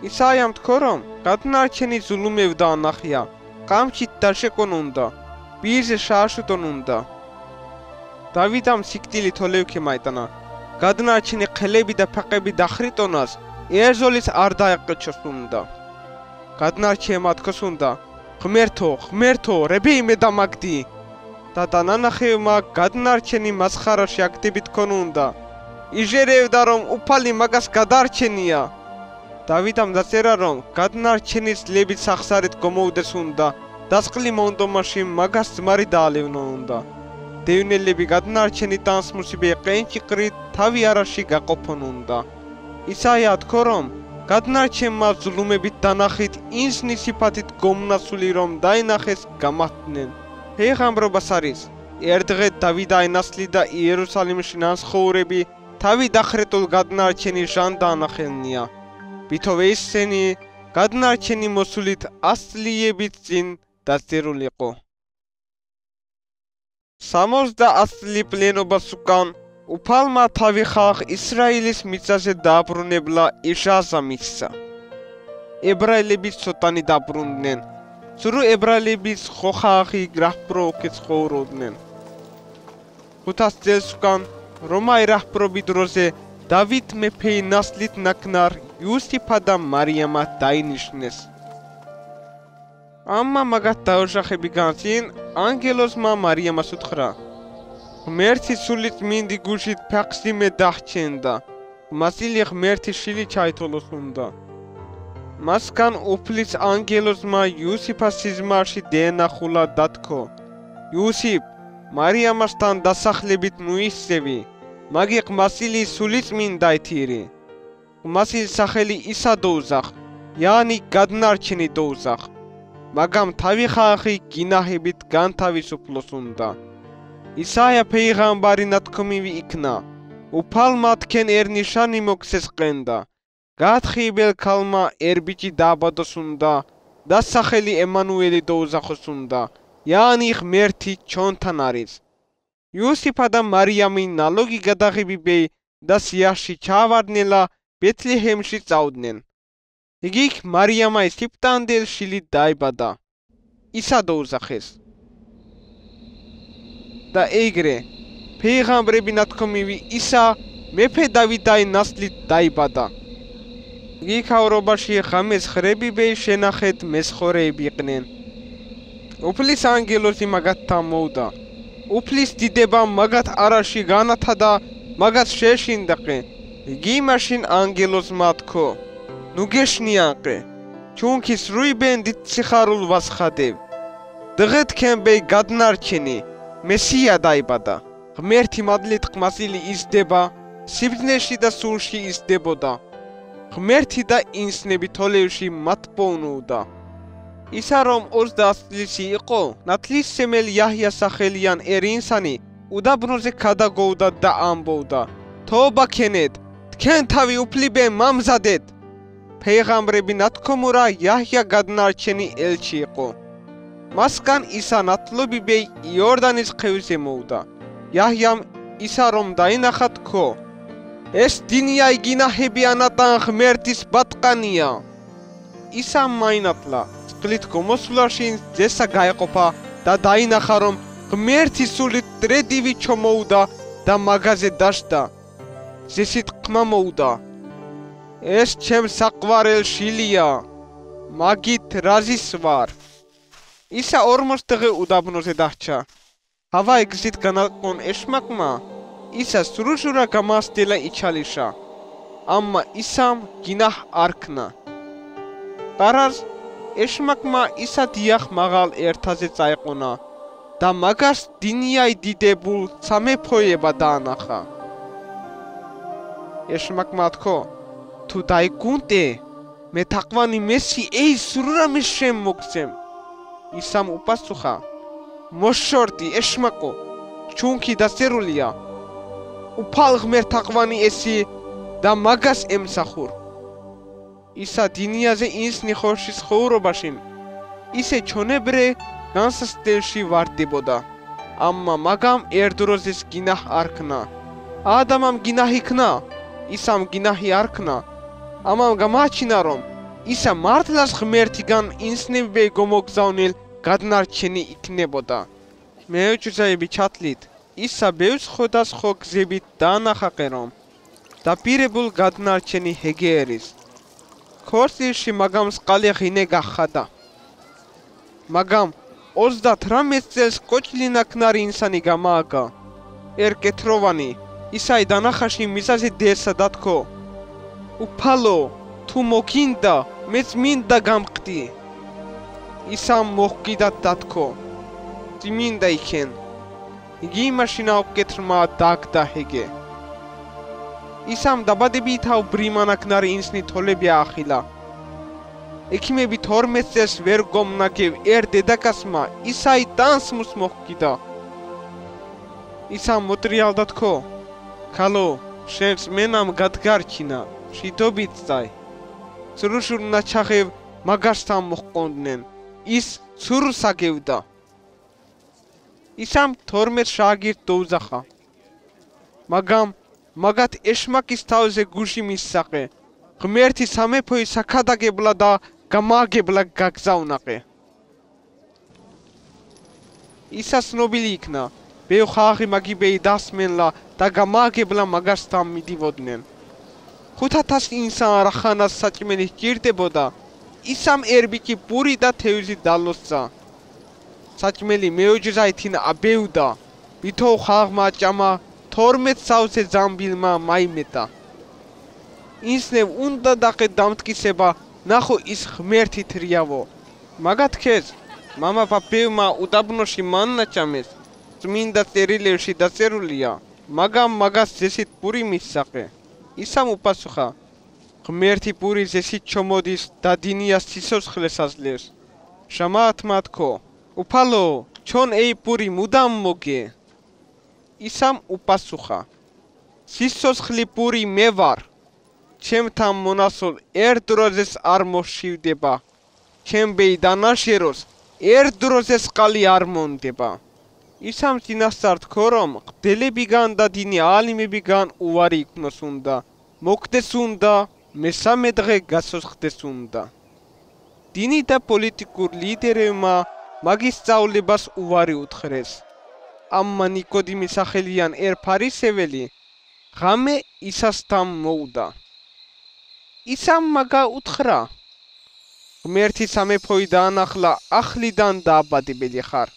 ისაიამ თქო რომ გადნარჩენი ზულუმევ დაანახია, ყამჩით დაშეკონ უნდა, პირზე შააშუტონ უნდა. დავიდამ სიკვდილი თოლევქე მაიტანა. გადნარჩენი ხელები და ფაყები დახრიტონას ეზოლის არ დაეყეჩოს უნდა. გადნარჩენმა თქოს უნდა, ღმერთო, რები იმე დამაგდი. და დანანახევმა გადნარჩენი მასხარაში აქტებით ქონ უნდა. იჟერევდა რომ უფალი მაგას გადარჩენია. დავიდამ დაწერა რომ გადნარჩენის ლებით სახსარეთ გომოვდეს უნდა, დასყლი მონდომაში მაგას ძმარი დაალევნო უნდა. დევნელები გადნარჩენი ტანსმუსიბე ყენჭიყრით თავი არაში გაყოფონ უნდა. ისაია თქო რომ გადნარჩენმა ზულუმებით დანახით ინსნის სიფათით გომნასული რომ დაინახეს გამართნენ. ფეიღამბრობას არის ერთდღე დავიდაი ნასლი და იერუსალიმში ნასხოვრები თავი დახრეტულ გადნარჩენი ჟან დაანახელნია. ვითოვე ისინი გადნარჩენი მოსულით ასლიებით წინ დაწერულიყო. 60 წელი პლენობას უკან უფალმა თავი ხალხ ისრაელის მიწაზე დააბრუნებლა იშაზა მისცა. ებრაელები ცოტანი დაბრუნდნენ. სრუ ებრაელების ხო ხალხი გრაფპროქი ცხოვრობდნენ. 500 წელს უკან რომაი რაჰპრობი დროზე დავით მეფე ნასლით ნაკნარ იუსიფა და მარიამა დაინიშნეს. ამა მაგათ დაოშახები განცին ანგელოსმა მარიამას უთხრა. ღმერთი სულით მინდი გუშით ფაქსიმე დაჰჩენდა. მასილი ღმერთი შილი ჩაითოლოს უნდა. მასკან უფლის ანგელოსმა იუსიფას სიზმარში დენახულა დათქო. იუსიფ, მარიამასთან დასახლებით ნუისევი. მაგი ღმასილი სულით მინდა ითირი. ღმასილ სახელი ისა დოუზახ, yani გადნარჩენი დოუზახ. მაგამ თავი ხალხი გინაჰებით განთავისუფლოს უნდა. ისაია ფეიღამბარი ნათქვამივი იქნა. უფალმა თქვენ ერნიშანი მოგცეს ყენდა. გათხიბელ ქალმა ერბიჭი დააბადოს უნდა და სახელი ემანუელი დაუზახოს უნდა, yani ღმერთი ჩვენთან არის. იუსიფა და მარიამი ნალოგი გადაღებიბე და სიაში ჩავარდნელა ბეთლეჰემში წავდნენ. იგი იქ მარიამაის სიფტანდელ შილით დაიბადა. ისა დაუზახეს. და ეგრე ფეიღამბრები ნათქვამივი ისა მეფე დავითაი ნასლით დაიბადა. იგი ქავრობაში ხამეს ხრებიბეი შენახეთ მესხორეები იყვნენ. უფლის ანგელოზი მაგათთან მოვდა. უფლის დიდება მაგათ არაში განათა და მაგათ შეშინდაყე. იგი მაშინ ანგელოზმა თქო. ნუ გეშნიანყე. ჩუნქი სრუიბენ დიდ სიხარულ ვასხადებ. დღეთ ქემბეი გადნარჩენი მესია დაიბადა. ღმერთი მადლით ყმასილი ისდება, სიბრძნეში და სულში ისდებოდა. ღმერთი და ინსნები თოლევში მათ პოვნუდა. ისა რომ 20 წლისი იყო, ნათლისმცემელი იაჰია სახელიან ერინსანი უდაბნოზე გადაგოვდა და ამბობდა: თოობა ქენეთ, თქვენ თავი უფლებენ მამზადეთ. ფეიღამბრები ნათქვამურა იაჰია გადნარჩენი ელჩი იყო. მასგან ისა ნათლობიბეი იორდანის ხევზე მოვდა. იაჰიამ ისა რომ დაინახა თქო: ეს დინია იგინაჰები ანატან ღმერთის ბატყანია. ისა მაინათლა წყლით გომოსვლაში ძესა გაეყოფა და დაინახა რომ ღმერთი სულით ტრედივი ჩომოუდა და მაგაზე დაშდა. ზესით ყმა მოუდა: ეს ჩემ საყვარელ შილია, მაგით რაზის ვარ. ისა 40 დღე უდაბნოზე დაჰჭა. ჰავა ეგზით განაყონ ეშმაკმა ისა სრუშურა გამასდელა იჩალიშა. ამა ისამ გინაჰ არქნა. ყარარს ეშმაკმა ისა დიახ მაღალ ერთაზე წაეყონა და მაგას დინიაი დიდებულ სამეფოება დაანახა. ეშმაკმა თქო: თუ დაიგუნდე, მე თაყვანი მესი ეი სრურამის შენ მოგცემ. ისამ უპასუხა: მოშორდი ეშმაკო, ჩუნქი დასერულია. უფალ ღმერთ თაყვანი ესი და მაგას ემსახურ. ისა დინიაზე ინსნი ხორშის ხოვრობაშინ ისე ჩონებრე განსასწრებში ვარდებოდა. ამა მაგამ ერთდროზეს გინაჰ არქნა. ადამამ გინაჰი იქნა, ისამ გინაჰი არქნა. ამამ გამაჩინა რომ ისა მართლაც ღმერთიდან ინსნებიბეი გომოგზავნილ გადნარჩენი იქნებოდა. მეუჭზაები ჩათლით ისა ბევრ სხვადასხვა გზებით დაანახაყე რომ დაპირებულ გადნარჩენი ჰეგეერის. ქორსილში მაგამ სყალი ღინე გახადა. მაგამ 38 წელს კოჭლინა ქნარი ინსანი გამააგა. ერკეთროვანი ისაი დანახაში მისაზე დესა დათქო: უფალო, თუ მოგინდა, მეც მინდა გამყდი. ისამ მოჰკიდა დათქო: მინდა იქენ. იგი მაშინა უკეთრმა დაგდა ჰეგე. ისამ დაბადებითაო ბრიმანაკნარი ინსნი თოლები აახილა. ექიმები 12 წელს ვერ გომნაგევ ერთ დედაკაცმა ისაი დანსმუს მოჰკიდა. ისამ მოტრიალდა თქო: ქალო, შენს მენამ გადგარჩინა, შიდობით წაი. სრუშურ ნაჩაღევ მაგასთან მოჰყონდნენ. ის ცურს აგევდა. ისამ 12 შაგირდ დაუზახა. მაგამ მაგათ ეშმაკის თავზე გუში მისსაყე. ღმერთი სამეფოი საქადაგებლა და გამააგებლა გაგზავნაყე. ისა ცნობილი იქნა. ბევრ ხალხი მაგიბეი დასმენლა და გამააგებლა მაგასთან მიდივოდნენ. 500 ინსან რახანას საჭმელი სჭირდებოდა. ისამ ერბიკი პური და თევზი დალოსცა. საჭმელი მეუჯზაითინ აბევდა. ვითო ხალხმა ჭამა 12,000 ზამბილმა მაიმეტა. ისნევ უნდა დაყე დამტკიცება, ნახო ის ღმერთი თრიავო. მაგათქეს მამა პაპევმა უდაბნოში მანნა ჭამეს. წმინდა წერილებში დაწერილია, მაგამ მაგას ზესით პური მისსაყე. ისამ უპასუხა: ღმერთი პური ზესით ჩომოდის და დინიას სიცოცხლეს აძლევს. შამათმა თქო: უფალო, ჩონ ეი პური მუდამ მოგე. ისამ უპასუხა: სიცოცხლე პური მე ვარ. ჩემთან მონასულ ერთ დროზეს არ მოშივდება. ჩემბეი დანაშეროს ერთ დროზეს ყალი არ მონდება. ისამ წინასწარ თქო, რომ ყდელებიგან და დინი ალიმებიგან უარი იქნოს უნდა, მოკდეს უნდა, მესამე დღე გასოცხდეს უნდა. დინი და პოლიტიკურ ლიდერებმა მაგის სწავლებას უარი უთხრეს. ამმა ნიკოდიმი სახელიან ფარისეველი ღამე ისასთან მოუდა. ისამ მაგა უთხრა: ღმერთი სამეფოი დაანახლა, ახლიდან დააბადებელი ხარ.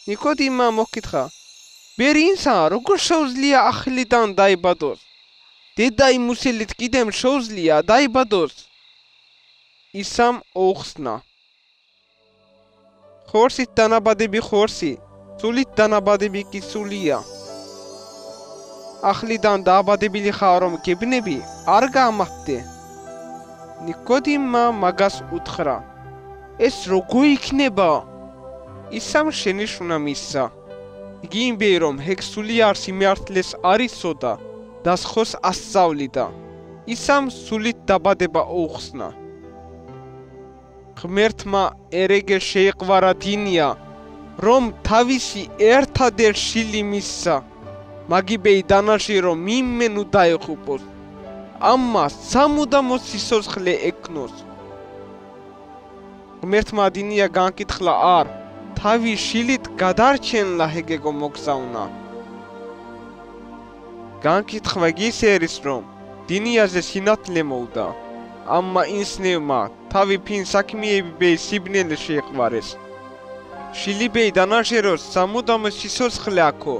ნიკოდიმმა მოკითხა: ბერინსა, როგორ შეუძლია ახლიდან დაიბადოს? დედა იმუსილით კიდემ შეუძლია დაიბადოს? ისამ ოხსნა: ხორსით დანაბადები ხორსი, სულით დანაბადები კი სულია. ახლიდან დააბადებული ხარ რომ გებნები, არ გამახდე. ნიკოდიმმა მაგას უთხრა: ეს როგორ იქნება? ისამ შენიშვნა მისცა: იგი იმბე რომ ჰეკ სულიარ სიმართლეს არ იცოდა და სხოს ასწავლიდა. ისამ სულით დაბადება ოხსნა. ღმერთმა ერეგე შეიყვარა დინია, რომ თავისი ერთადერთ შილი მისცა, მაგიბეი დანაში რომ იმენუ დაეხუპოს, ამას სამუდამო სიცოცხლე ეკნოს. ღმერთმა დინია განკითხლა არ, თავი შილით გადარჩენლა ჰეგეგო მოგზავნა. განკითხვა ის ერის რომ დინიაზე სინათლე მოვდა, ამმა ინსნევმა თავი ფინ საქმეები სიბნელე შეიყვარეს. შილიბეი დანაშეროს სამუდამო სიცოცხლე აქო.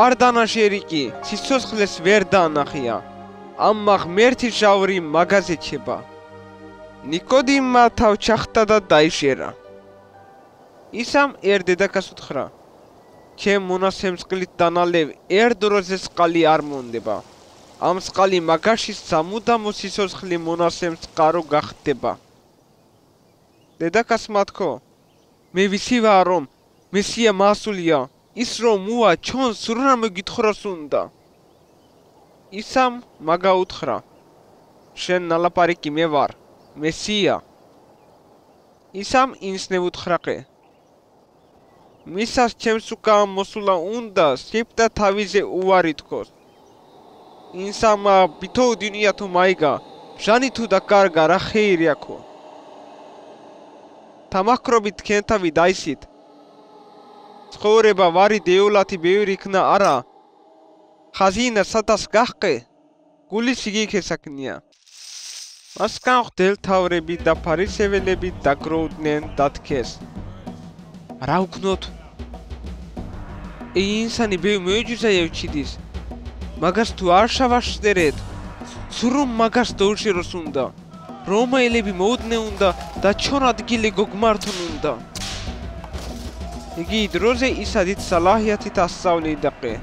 არ დანაშერი კი სიცოცხლეს ვერ დაანახია, ამმა ღმერთი ჟავრი მაგაზე ჩება. ნიკოდიმმა თავ ჩახტა და დაიშერა. ისამ დედაკას უთხრა: ჩემ მონასემ წყლით დანალევ დროზე წყალი არ მონდება. ამ წყალი მაგაში სამუდამო სიცოცხლე მონასემ წყარო გახდება. დედაკასმა თქო: მე ვიცი ვარ რომ მესია მასულია, ის რომ უა ჩონს სულ რამე გითხრას უნდა. ისამ მაგა უთხრა: შენ ნალაპარაკი მე ვარ, მესია. ისამ ინსნევ უთხრაყე: მისას ჩემს უკან მოსულა უნდა სიფთა თავიზე უარი თქოს. ინსამ ბითო დინია თუ მაიგა, ჟანი თუ და კარგა რა ხეირი აქო. თამაქრობით თქვენთავი დაისით. ცხოვრება ვარი დეულათი ბევრი იქნა არა. ხაზინა სადას გაჰყე, გულის იგი ქესაკნია. მასკან ხდელთავრები და ფარისეველები დაგროვდნენ დათქეს. რა უქნოთ? ინსანი ბე მეჯუზა ევჩიდის. მაგას თუ არ შავაშტერეთ, სურუ მაგას დოუშეროს უნდა. რომაელები მოუდნენ უნდა და ჩონ ადგილი გოგმართონ უნდა. იგი დროზე ისადით სალაჰიათით ასწავლიდაყე.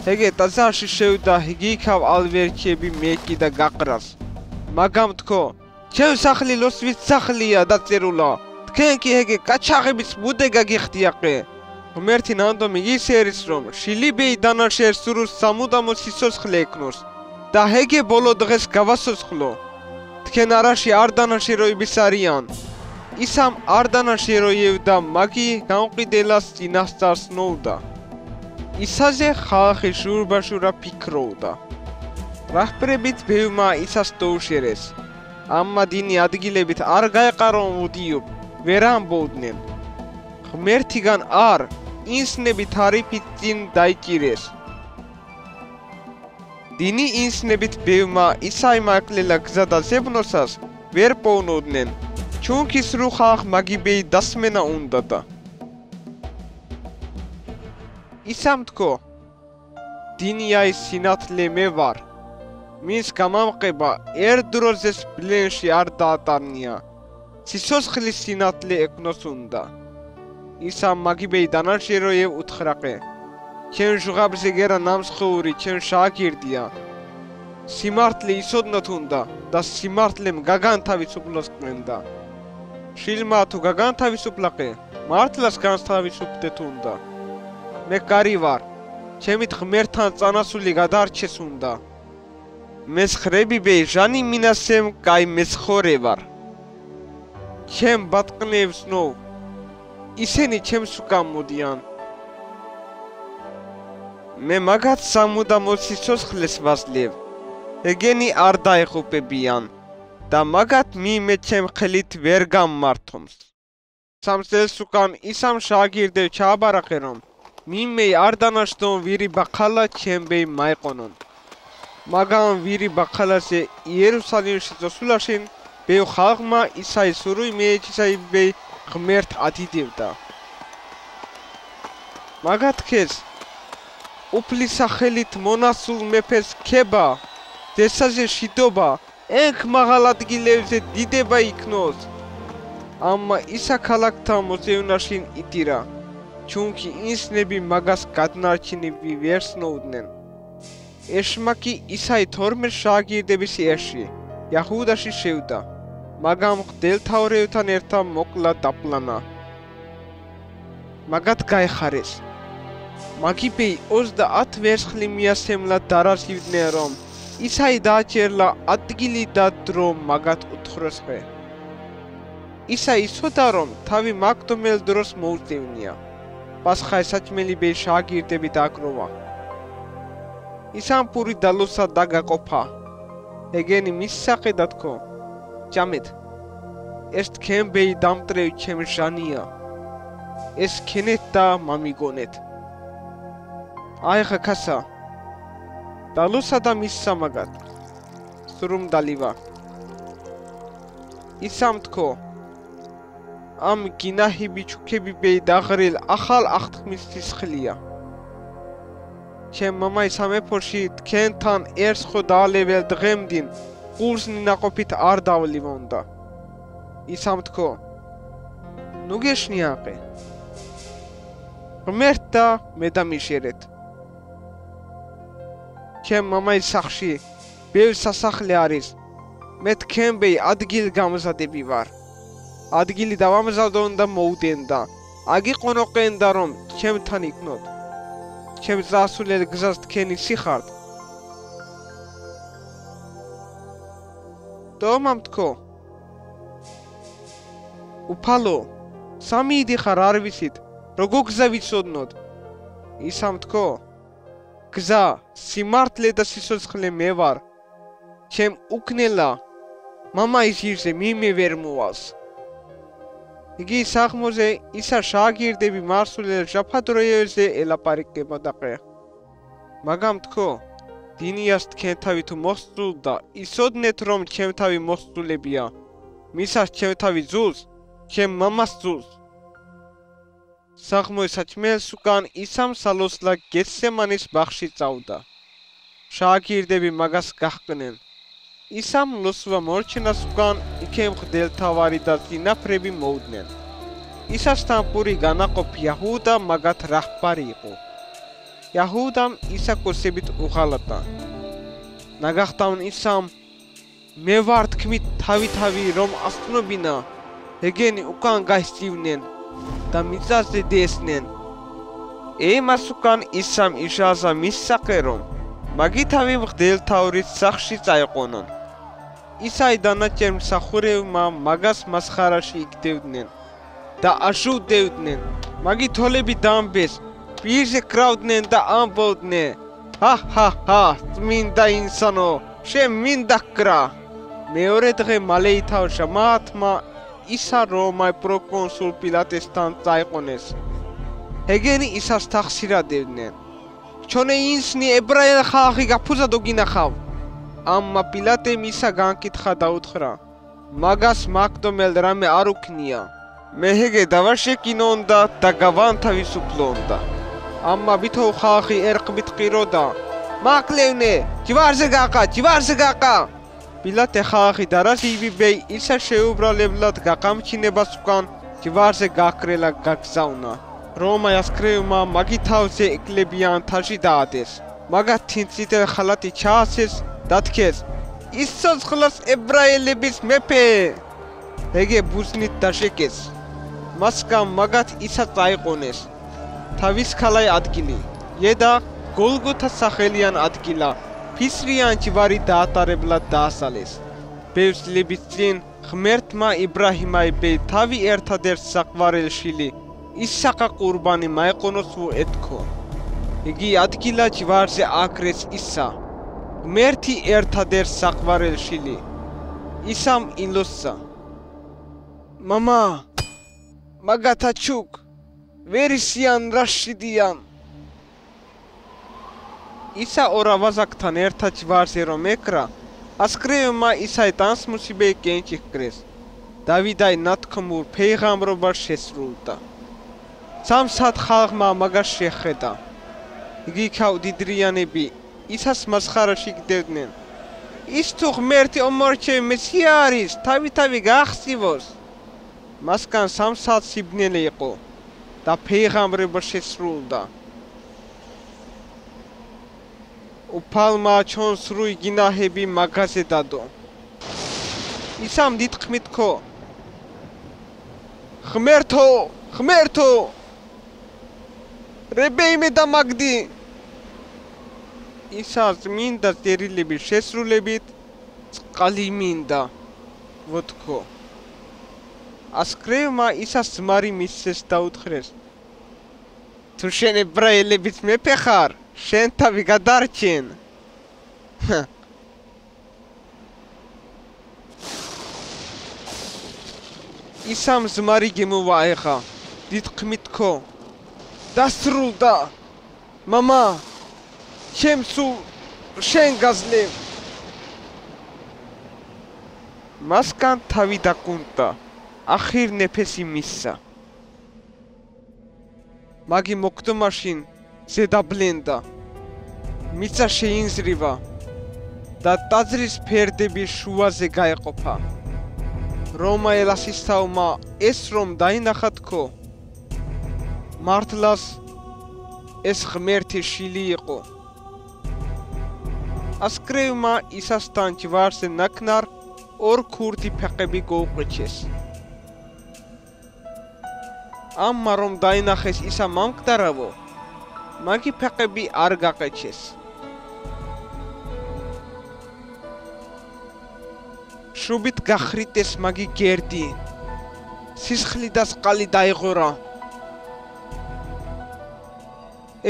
ჰეგე ტაზაში შევდა ჰიგიქავ ალვერჩები მეკი და გაყრას. მაგამ თქო, ჩემ სახლი ლოსვის სახლია დაწერულა. თქვენ კი ჰეგე კაჩაღების მუდე გაგიხდიაყე. ღმერთი ნამდვილი ის ერის რომ შილიბეი დანაშერ სურუს სამუდამო სიცოცხლე ეკნოს და ჰეგე ბოლო დღეს გავასოცხლო. თქვენ არაში არ დანაშეროების არიან. ისამ არ დანაშეროებდა მაგი განყიდელას წინასწარს ნოვდა. ისაზე ხალხი შურბაშურა ფიქრობდა. რაჰბრებით ბევრმა ისას დაუშერეს. ამმა დინი ადგილებით არ გაეყარო მუდიობ, ვერ ამბობდნენ. ღმერთიგან არ, ინსნებით არიფით წინ დაიჭირეს. დინი ინსნებით ბევრმა ისაიმაკლილა გზა და ზებნოსას ვერ პოვნოდნენ. ჩუნქი სრუ ხალხ მაგიბეი დასმენა უნდა და. ისამ თქო, დინიაის სინათლე მე ვარ. მის გამამყება დროზეს ბლენში არ დაატანია. სიცოცხლის სინათლე ეკნოს უნდა. ისამ მაგიბეი დანაშეროევ უთხრაყე. ჩემ ჟღაბზე გერა ნამსხური ჩემ შაგირდია. სიმართლე ისოდნოთ უნდა და სიმართლემ გაგანთავისუფლოს ყენდა. შილმა თუ გაგანთავისუფლაყე, მართლას განთავისუფლდეთ უნდა. მე კარი ვარ, ჩემით ღმერთთან წანასული გადარჩეს უნდა. მესხრები ბე ჟანი მინასემ კაი მესხორე ვარ. ჩემ ბატყნებს ნო, ისინი ჩემს უკან მოდიან. მე მაგათ სამუდამო სიცოცხლეს ვაძლევ. ეგენი არ დაეხუპებიან და მაგათ მე ჩემ ხელით ვერ გამმართომს. სამწელს უკან ისამ შაგირდე ჩააბარახე რომ მე არ დანაშდონ ვირი ბახალა ჩემბეი მაიყონონ. მაგან ვირი ბახალაზე იერუსალიმში წასულაშინ ბეუ ხალხმა ისაი სურუი მეეჩისაიბეი ღმერთ ადიდევდა. მაგათქეს უფლისა ხელით მონასულ მეფეს ქება დესაზე შიდობა ეგ მაღალ ადგილებზე დიდება იქნოს. ამა ისა ქალაქთა მოზეუნაშინ იტირა ჩუნკი ინსნები მაგას გადნარჩენები ვერ სნოუდნენ. ეშმაკი ისაი თორმე შაგირდების ერში იაჰუდაში შევდა. მაგამ მღვდელმთავრებთან ერთად მოკლა დაპლანა. მაგათ გაეხარეს. მაგიბეი 30 ვერცხლი მიასემლა დარასივდნენ რომ ისაი დააჭერლა ადგილი და დრო მაგათ უთხროსხე. ისა იცოდა რომ თავი მაგდომელ დროს მოუწევნია. პასხაი საჭმელი ბეი შაგირდები დააკროვა. ისამ პური დალოსა დაგაყოფა. ეგენი მის საყედად თქო. ჯამეთ. ეს თქვენ ბეი დამტრევი ჩემ ჟანია. ეს ქენეთ და მამიგონეთ. აიხა ქასა. დალოსა და მის სამაგად. სრუმ დალივა. ისამ თქო. ამ გინაჰი ბიჩუქები ბეი დაღრილ ახალ ახთქმის სისხლია. ჩემ მამაი სამეფოში თქვენთან ერთს ხო დაალეվել დღემდინ ყურსნი ნაყოფით არ დავლივონდა. ისამ თქო. ნუ გეშნიაყე. ღმერთ და მე დამიშერეთ. ჩემ მამაი სახში ბევრი სასახლე არის. მე თქვენბეი ადგილ გამზადები ვარ. ადგილი დავამზადონ და მოუდენდა. აგიყონოყენდა რომ ჩემთან იქნოთ. ჩემ ზასულელ გზას თქვენი სიხართ. დომამ თქო. უფალო, სამი იდიხარ არ ვიცით, როგორ გზა ვიცოდნოთ. ისამ თქო. გზა, სიმართლე და სიცოცხლე მე ვარ. ჩემ უკნელა მამაის ირზე მე ვერ მოვალს. იგი საღმოზე ისა შაგირდები მარსულელ ჟაფადროიელზე ელაპარაკებოდაყე. მაგამ თქო, დინიას თქვენთავი თუ მოსწულდა, ისოდნეთ რომ ჩემთავი მოსწულებია. მისას ჩემთავი ძულს, ჩემ მამას ძულს. საღმოი საჭმელს უკან ისამ სალოსლა გესემანის ბაღში წავდა. შაგირდები მაგას გაჰყნენ. ისამ ლოსვა მორჩენას უკან იქემ მღვდელმთავარი და წინაფრები მოუდნენ. ისასთან პური განაყოფ იაჰუდა მაგათ რაჰბარი იყო. იაჰუდამ ისა კოსებით უღალატა. ნაგახტავენ ისამ მე ვარ თქმით თავი რომ ასწნობინა. ეგენი უკან გაისწივნენ და მიწაზე დესნენ. ემას უკან ისამ იშაზა მისსაყე რომ მაგითავი მღვდელმთავრის სახში წაეყონონ. ისაი დანაჭერ მსახურებმა მაგას მასხარაში იგდევდნენ და აშუვდევდნენ. მაგი თოლები დამბეს, პირზე კრავდნენ და ამბობდნენ: ჰა, წმინდა ინსანო, შენ მინდა კრა. მეორე დღე მალე ითავშა მათმა ისა რომაი პროკონსულ პილატესთან წაეყონეს. ეგენი ისას თახსირადევდნენ. ჩონე ინსნი ებრაელ ხალხი გაფუძადო გინახავ. ამა პილატემ ისა განკითხა და უთხრა: მაგას მაგდომელ რამე არ უქნია. მე ჰეგე დავაშეკინონდა და გავანთავისუფლონდა. ამა ვითო ხალხი ერყმით ყიროდა: მაკლევნე, ჯვარზე გაყა. პილატე ხალხი დარასიბიბეი ისა შეუბრალებლად გაყამჩინებას უკან ჯვარზე გაქრელა გაგზავნა. რომაიას კრევმა მაგითავზე ეკლებიან თაში დაადეს. მაგათ თინციტელ ხალათი ჩაასეს და თქეს: ის სოცხლოს ებრაელების მეფე. ეგე ბუზნით დაშეკეს. მასკამ მაგათ ისა წაეყონეს. თავის ქალაი ადგილი. იედა გოლგოთა სახელიან ადგილა. ფისრიან ჯვარი დაატარებლად დაასალეს. ბევრ წლების წინ ღმერთმა იბრაჰიმაიბეი თავი ერთადერთ საყვარელ შილი ისაყა ყურბანი მაეყონოს ეთქო. იგი ადგილა ჯვარზე აკრეს ისა ღმერთი ერთადერთ საყვარელშილი ისამ ილოსსა მამა მაგათაჩუკ ვერისიან რაშიდიან ისა ორავაზაკთან ერთად ჯვარზე რომ ეკრა ასკრევმა ისაი ტანსმუსიბე კენჭიქკრეს დავიდაი ნათქმურ ფეიღამრობას შესრულდა სამსად ხალხმა მაგას შეხედა იგი ქავდიდრიანები ისას მასხარაში გდევდნენ ის თუ ღმერთი ომორჩევი მესია არის თავი გაახსივოს მასგან სამსად სიბნელე იყო და ფეიღამრობა შესრულდა უფალმა ჩონს რუი გინაჰები მაგაზე დადო ისამ დიდხმით ხო ღმერთო რებეიმე და მაგდი ისა წმინდა წერილების შესრულებით წყალი მინდა ვთქო ასკრევმა ისას ძმარი მისცეს და უთხრეს თუ შენ ებრაელების მეფე ხარ შენ თავი გადარჩენ ისამ ზმარი გემოვაეხა დიდხმით ხო დასრულდა მამა ჩემ სულ შენ გაზლევ მასგან თავი დაკუნტა ახირ ნეფესი მისცა მაგი მოკდომაშინ ზედაბლენდა მიწა შეინზრივა და ტაძრის ფერდების შუაზე გაეყოფა რომაელას ისთავმა ეს რომ დაინახა თქო მართლას ეს ღმერთი შილი იყო ასკრევმა ისასთან ჯვარზე ნაკნარ ორ ქურდი ფეყები გაუყრიჩეს ამა რომ დაინახეს ისა მამკვდარავო მაგი ფეყები არ გაყეჩეს შუბით გახრიტეს მაგი გერდი სისხლი და სყალი დაიღორა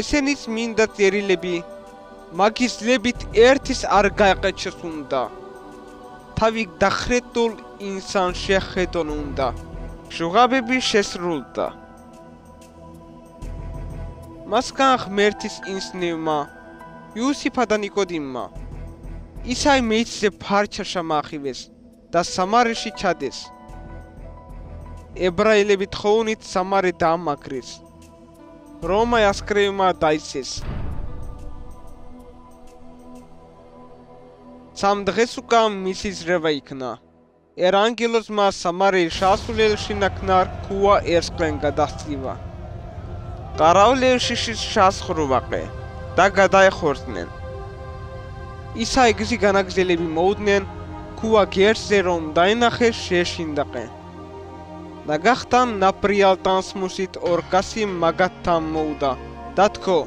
ესენიც მინდა წერილები მაგის ლებით ერთის არ გაყეჩეს უნდა თავი დახრეტულ ინსან შეხედონ უნდა შუღაბები შესრულდა მასგან ღმერთის ინსნევმა იუსიფა და ნიკოდიმმა ისაი მეიცზე ფარჩა შამახივეს და სამარეში ჩადეს ებრაელები თხოვნით სამარე დაამაგრეს რომა ასკრევმა დაიცეს სამ დღეს უკან მისი ზრევა იქნა ერანგელოსმა სამარე შასულელში ნაკნარ ქუა ერსყლენ გადასწივა ყარავლევში შასხრუვაყე და გადაეხორცნენ ისა ეგზი განაგზელები მოუდნენ ქუა გერზე რომ დაინახეს შეშინდაყე და გახთან ნაპრიალ ტანსმუსით ორკასი მაგათთან მოუდა და თქო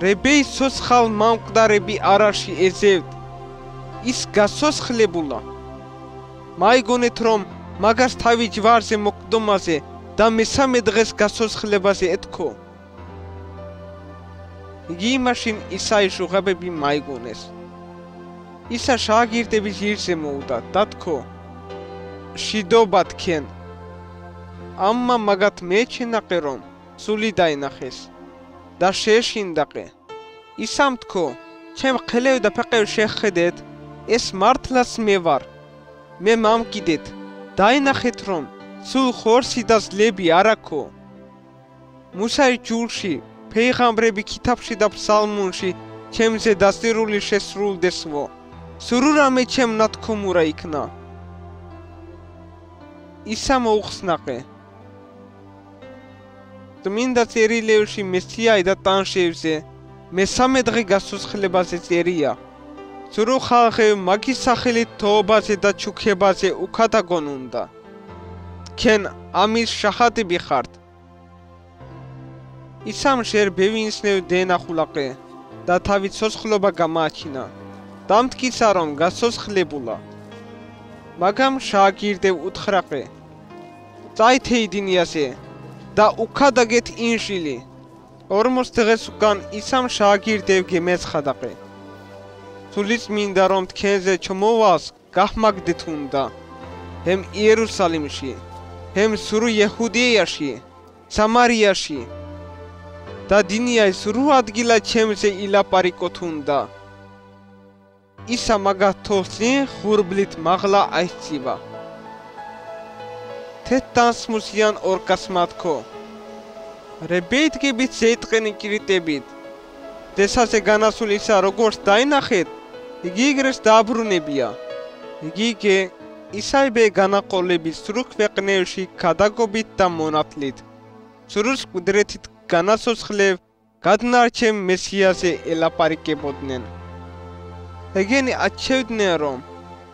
რებეი სოცხალ მამკვდარები არაში ეძევთ ის გასოცხლებულა მაიგონეთ რომ მაგას თავი ჯვარზე მოკდომაზე და მესამე დღეს გასოცხლებაზე ეთქო იგი მაშინ ისაი შუღაბები მაიგონეს ისა შაგირდების ირზე მოუდა და თქო შიდობა თქვენ ამა მაგათ მეჩენაყე რომ სული დაინახეს და შეშინდაყე ისამ თქო ჩემ ყელევ და ფეყევ შეხედეთ ეს მართლაც მე ვარ მე მამკიდეთ დაინახეთ რომ სულ ხორსი და ზლები არაქო მუსაი ჯულში ფეიღამბრები ქითაბში და ფსალმუნში ჩემზე დასტირული შესრულდესვო სურურამე ჩემ ნათქომურა იქნა ისა მოუხსნაყე წმინდა წერილებში მესიაი და ტანშევზე მესამე დღე გასოცხლებაზე წერია სრულ ხალხი მაგის სახელით თოობაზე და ჩუქებაზე უკადაგონ უნდა თქვენ ამის შახატები ხართ ისამ შერ ბევინსნევ დენახულაყე და თავი ცოცხლობა გამაჩინა დამტკიცა რომ გასოცხლებულა მაგამ შაგირდევ უთხრაყე წაითეიდინიაზე და უკადაგეთ ინჟილი 40 დღეს უკან ისამ შააგირდევ მეცხადაყე. სულის მინდა რომ თქვენზე ჩმოვას გაჰმაგდეთ უნდა. hem იერუსალიმში, hem სრულ იეჰუდიაში, სამარიაში. და დინია სრულ ადგილად ჩემზე ილაპარაკოთ უნდა. ისა მაგათ თოსლი ხურბლით მაღლა აისწივა. თეთდანსმუსიან ორკასმათქო. რებეიტგებით ზეიტყენი კირიტებით. დესაზე განასულისა როგორც დაინახეთ, იგი იგრეს დააბრუნებია. იგი ისაიბე განაყოლების სრულ ქვეყნებში გადაგობით და მონათლით. სრულ მკვდრეთით განასოცხლებ გადნარჩენ მესიაზე ელაპარაკებოდნენ. ეგენი აჩევდნენ რომ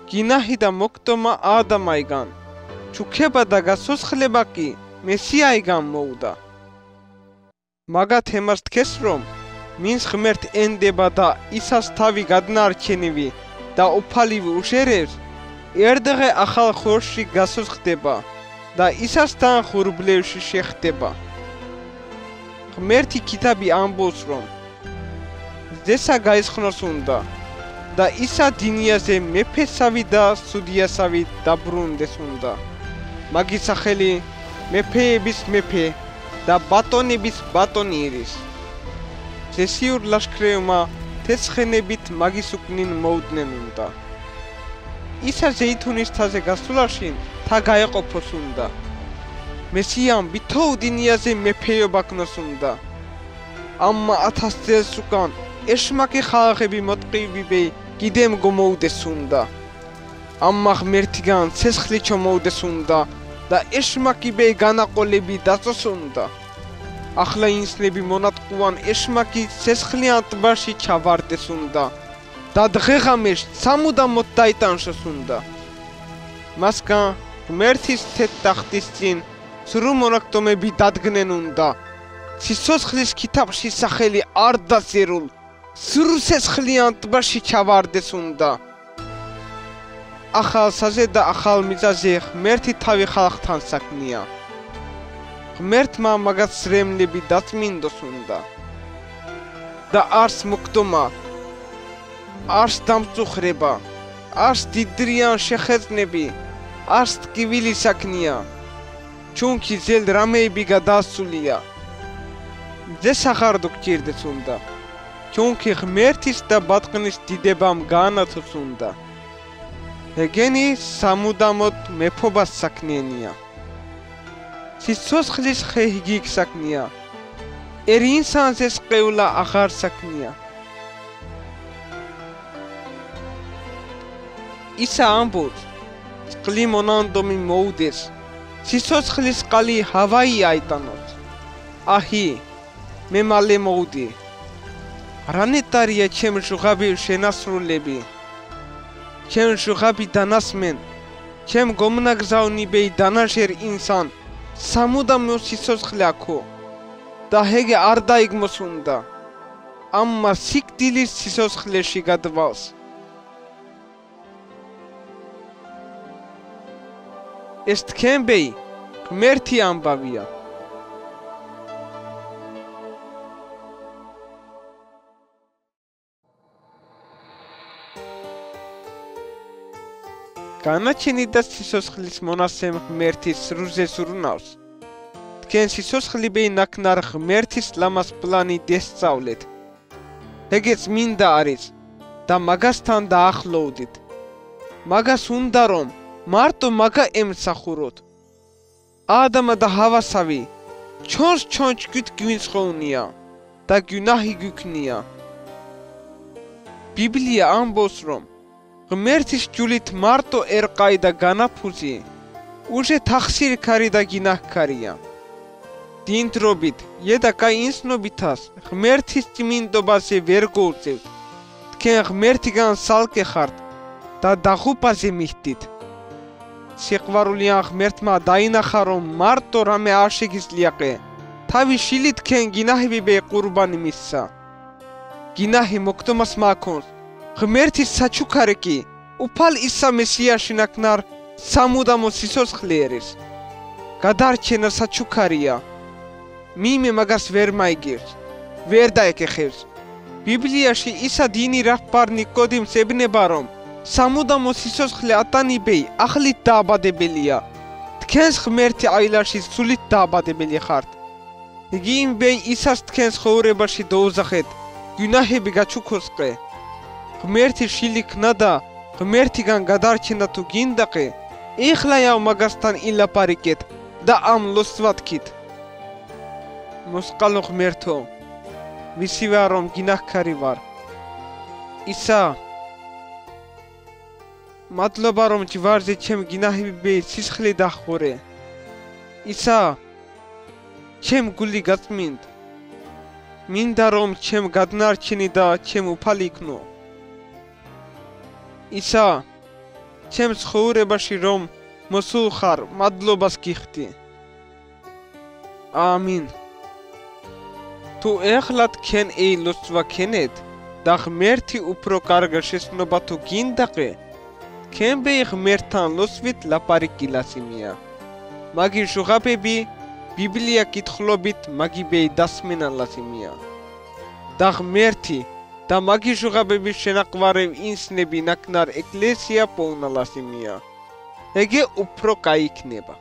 გინაჰი და მოკვდომა ადამიანიდან ჩუქება და გასოცხლება კი მესიაიდან მოუდა. მაგათ ემას თქეს რომ მის ღმერთ ენდება და ისას თავი გადნარჩენივი და უფალივი უშერებს ერდღე ახალ ხორში გასოცხლდება და ისასთან ხურბლებში შეხდება. ღმერთი კიტაბი ამბობს რომ ზესა გაისხნოს უნდა და ისა დინიაზე მეფესავი და სუდიასავი დაბრუნდეს უნდა. მაგის სახელი მეფეების მეფე და ბატონების ბატონი ირის. ზესიურ ლაშქრევმა თესხენებით მაგის უკნინ მოუდნენ უნდა. ისა ზეითუნის თაზე გასულაში თა გაეყოფოს უნდა. მესიამ ვითო დინიაზე მეფეობა ქნოს უნდა. ამა 1000 წელს უკან ეშმაკი ხალხები მოტყივიბე კიდემ გომოუდეს უნდა. ამა ღმერთიდან ცეცხლი ჩომოუდეს უნდა და ეშმაკიბე განაყოლები დაწოს უნდა. ახლა ინსლები მონატყუან ეშმაკი ცეცხლიან ტბაში ჩავარდეს უნდა და დღეღამეს სამუდამოდ დაიტანშოს უნდა. მასგან ღმერთის თეთრ წინ სრულ მონაკვდომები დადგნენ უნდა. სიცოცხლის კითაბში სახელი არ დაზერულ სრულ ცეცხლიან ტბაში ჩავარდეს უნდა. ახალ საზე და ახალ მიწაზე ღმერთი თავი ხალხთან საქმეა. ღმერთმა მაგას რემლები დაწმინდოს უნდა. და არს მოკვდომა, არს დამწუხრება, არს დიდრიან შეხეწნები, არს ტკივილი საქმეა. ჩუნქი ზელ რამეები გადასულია. ზესახარდო გჭირდეს უნდა. ჩუნქი ღმერთის და ბატყნის დიდებამ გაანათოს უნდა. ეგენი სამუდამოდ მეფობას საქმიანია. სიცოცხლის ხეიგიგ საქმეა. ერ ინსანზეს ყევლა აღარ საქმეა. ისა ამბობს წყლი მონანდომი მოუდეს. სიცოცხლის ყალი ჰავაი აიტანოს. აჰი მე მალე მოუდი. რანეტარია ჩემ ჟუღაბი შენასრულები. ჩემ ჟუღაბი დანასმენ. ჩემ გომნაგზავნიბეი დანაშერ ინსან სამუდამო სიცოცხლე აქო და ჰეგე არ დაიგმოს უნდა. ამა სიკვდილის სიცოცხლეში გადვავს. ეს თქვენბეი ღმერთი ამბავია. განაჩენი და სიცოცხლის მონასემ ღმერთის სრულზე სურნავს. თქვენ სიცოცხლიბეი ნაკნარ ღმერთის ლამას პლანი დესწავლეთ. ეგეც მინდა არის და მაგასთან დაახლოვდით. მაგას უნდა რომ მარტო მაგა ემსახუროთ. ადამა და ჰავასავი ჩონს ჩონჩკით გვინცხოვნია და გუნაჰი გვქნია. ბიბლია ამბობს რომ ღმერთის ჯულით მარტო ერყაი და განაფუზი უჟე თახსირქარი და გინაჰქარია. დინდრობით იედა კაინსნობითას ღმერთის წმინდობაზე ვერ გულწევთ. თქვენ ღმერთიდან სალკე ხართ და დაღუპაზე მიჰდით. სიყვარულიან ღმერთმა დაინახა რომ მარტო რამე არ შეგიძლიაყე. თავი შილით თქვენ გინაჰებიბე ყურბანი მისცა. გინაჰი მოკვდომას მაქონს. ღმერთის საჩუქარი კი უფალ ისა მესიაში ნაკნარ სამუდამო სიცოცხლე ერის. გადარჩენა საჩუქარია. მიმე მაგას ვერ მაიგებს. ვერ დაეკეხებს. ბიბლიაში ისა დინი რაჰბარ ნიკოდიმს ებნება, რომ სამუდამო სიცოცხლე ატანიბეი ახლით დააბადებელია. თქვენს ღმერთი აილაში სულით დააბადებელი ხართ. იგი იმბეი ისას თქვენს ხოვრებაში დაუზახეთ, გუნაჰები გაჩუქოსყე. ღმერთი შილიქნა და ღმერთიდან გადარჩენა თუ გინდაყე, ეხლაიავ მაგასთან ილაპარიკეთ და ამ ლოცვათქით. მოსყალო ღმერთო, ვისივე რომ გინაჰქარი ვარ. ისა მადლობა რომ ჯვარზე ჩემ გინაჰები სისხლი დახურე. ისა ჩემ გული გაწმინდ. მინდა რომ ჩემ გადნარჩენი და ჩემ უფალი იქნო. ისა ჩემ ცხოვრებაში რომ მოსულ ხარ, მადლობას გიხდი. ამინ. თუ ეხლა თქვენ ei ლოცვა ქენეთ და ღმერთი უფრო კარგ შესნობა თუ გინდაყე, თქვენბე ღმერთთან ლოცვით ლაპარაკილასიმია. მაგი შუღაბები ბიბლია კითხლობით მაგიბეი დასმენალასიმია. და ღმერთი და მაგი შუღაბების შენაყვარევ ინსნები ნაკნარ ეკლესია პოვნალასიმია. ეგე უფრო კაი იქნება.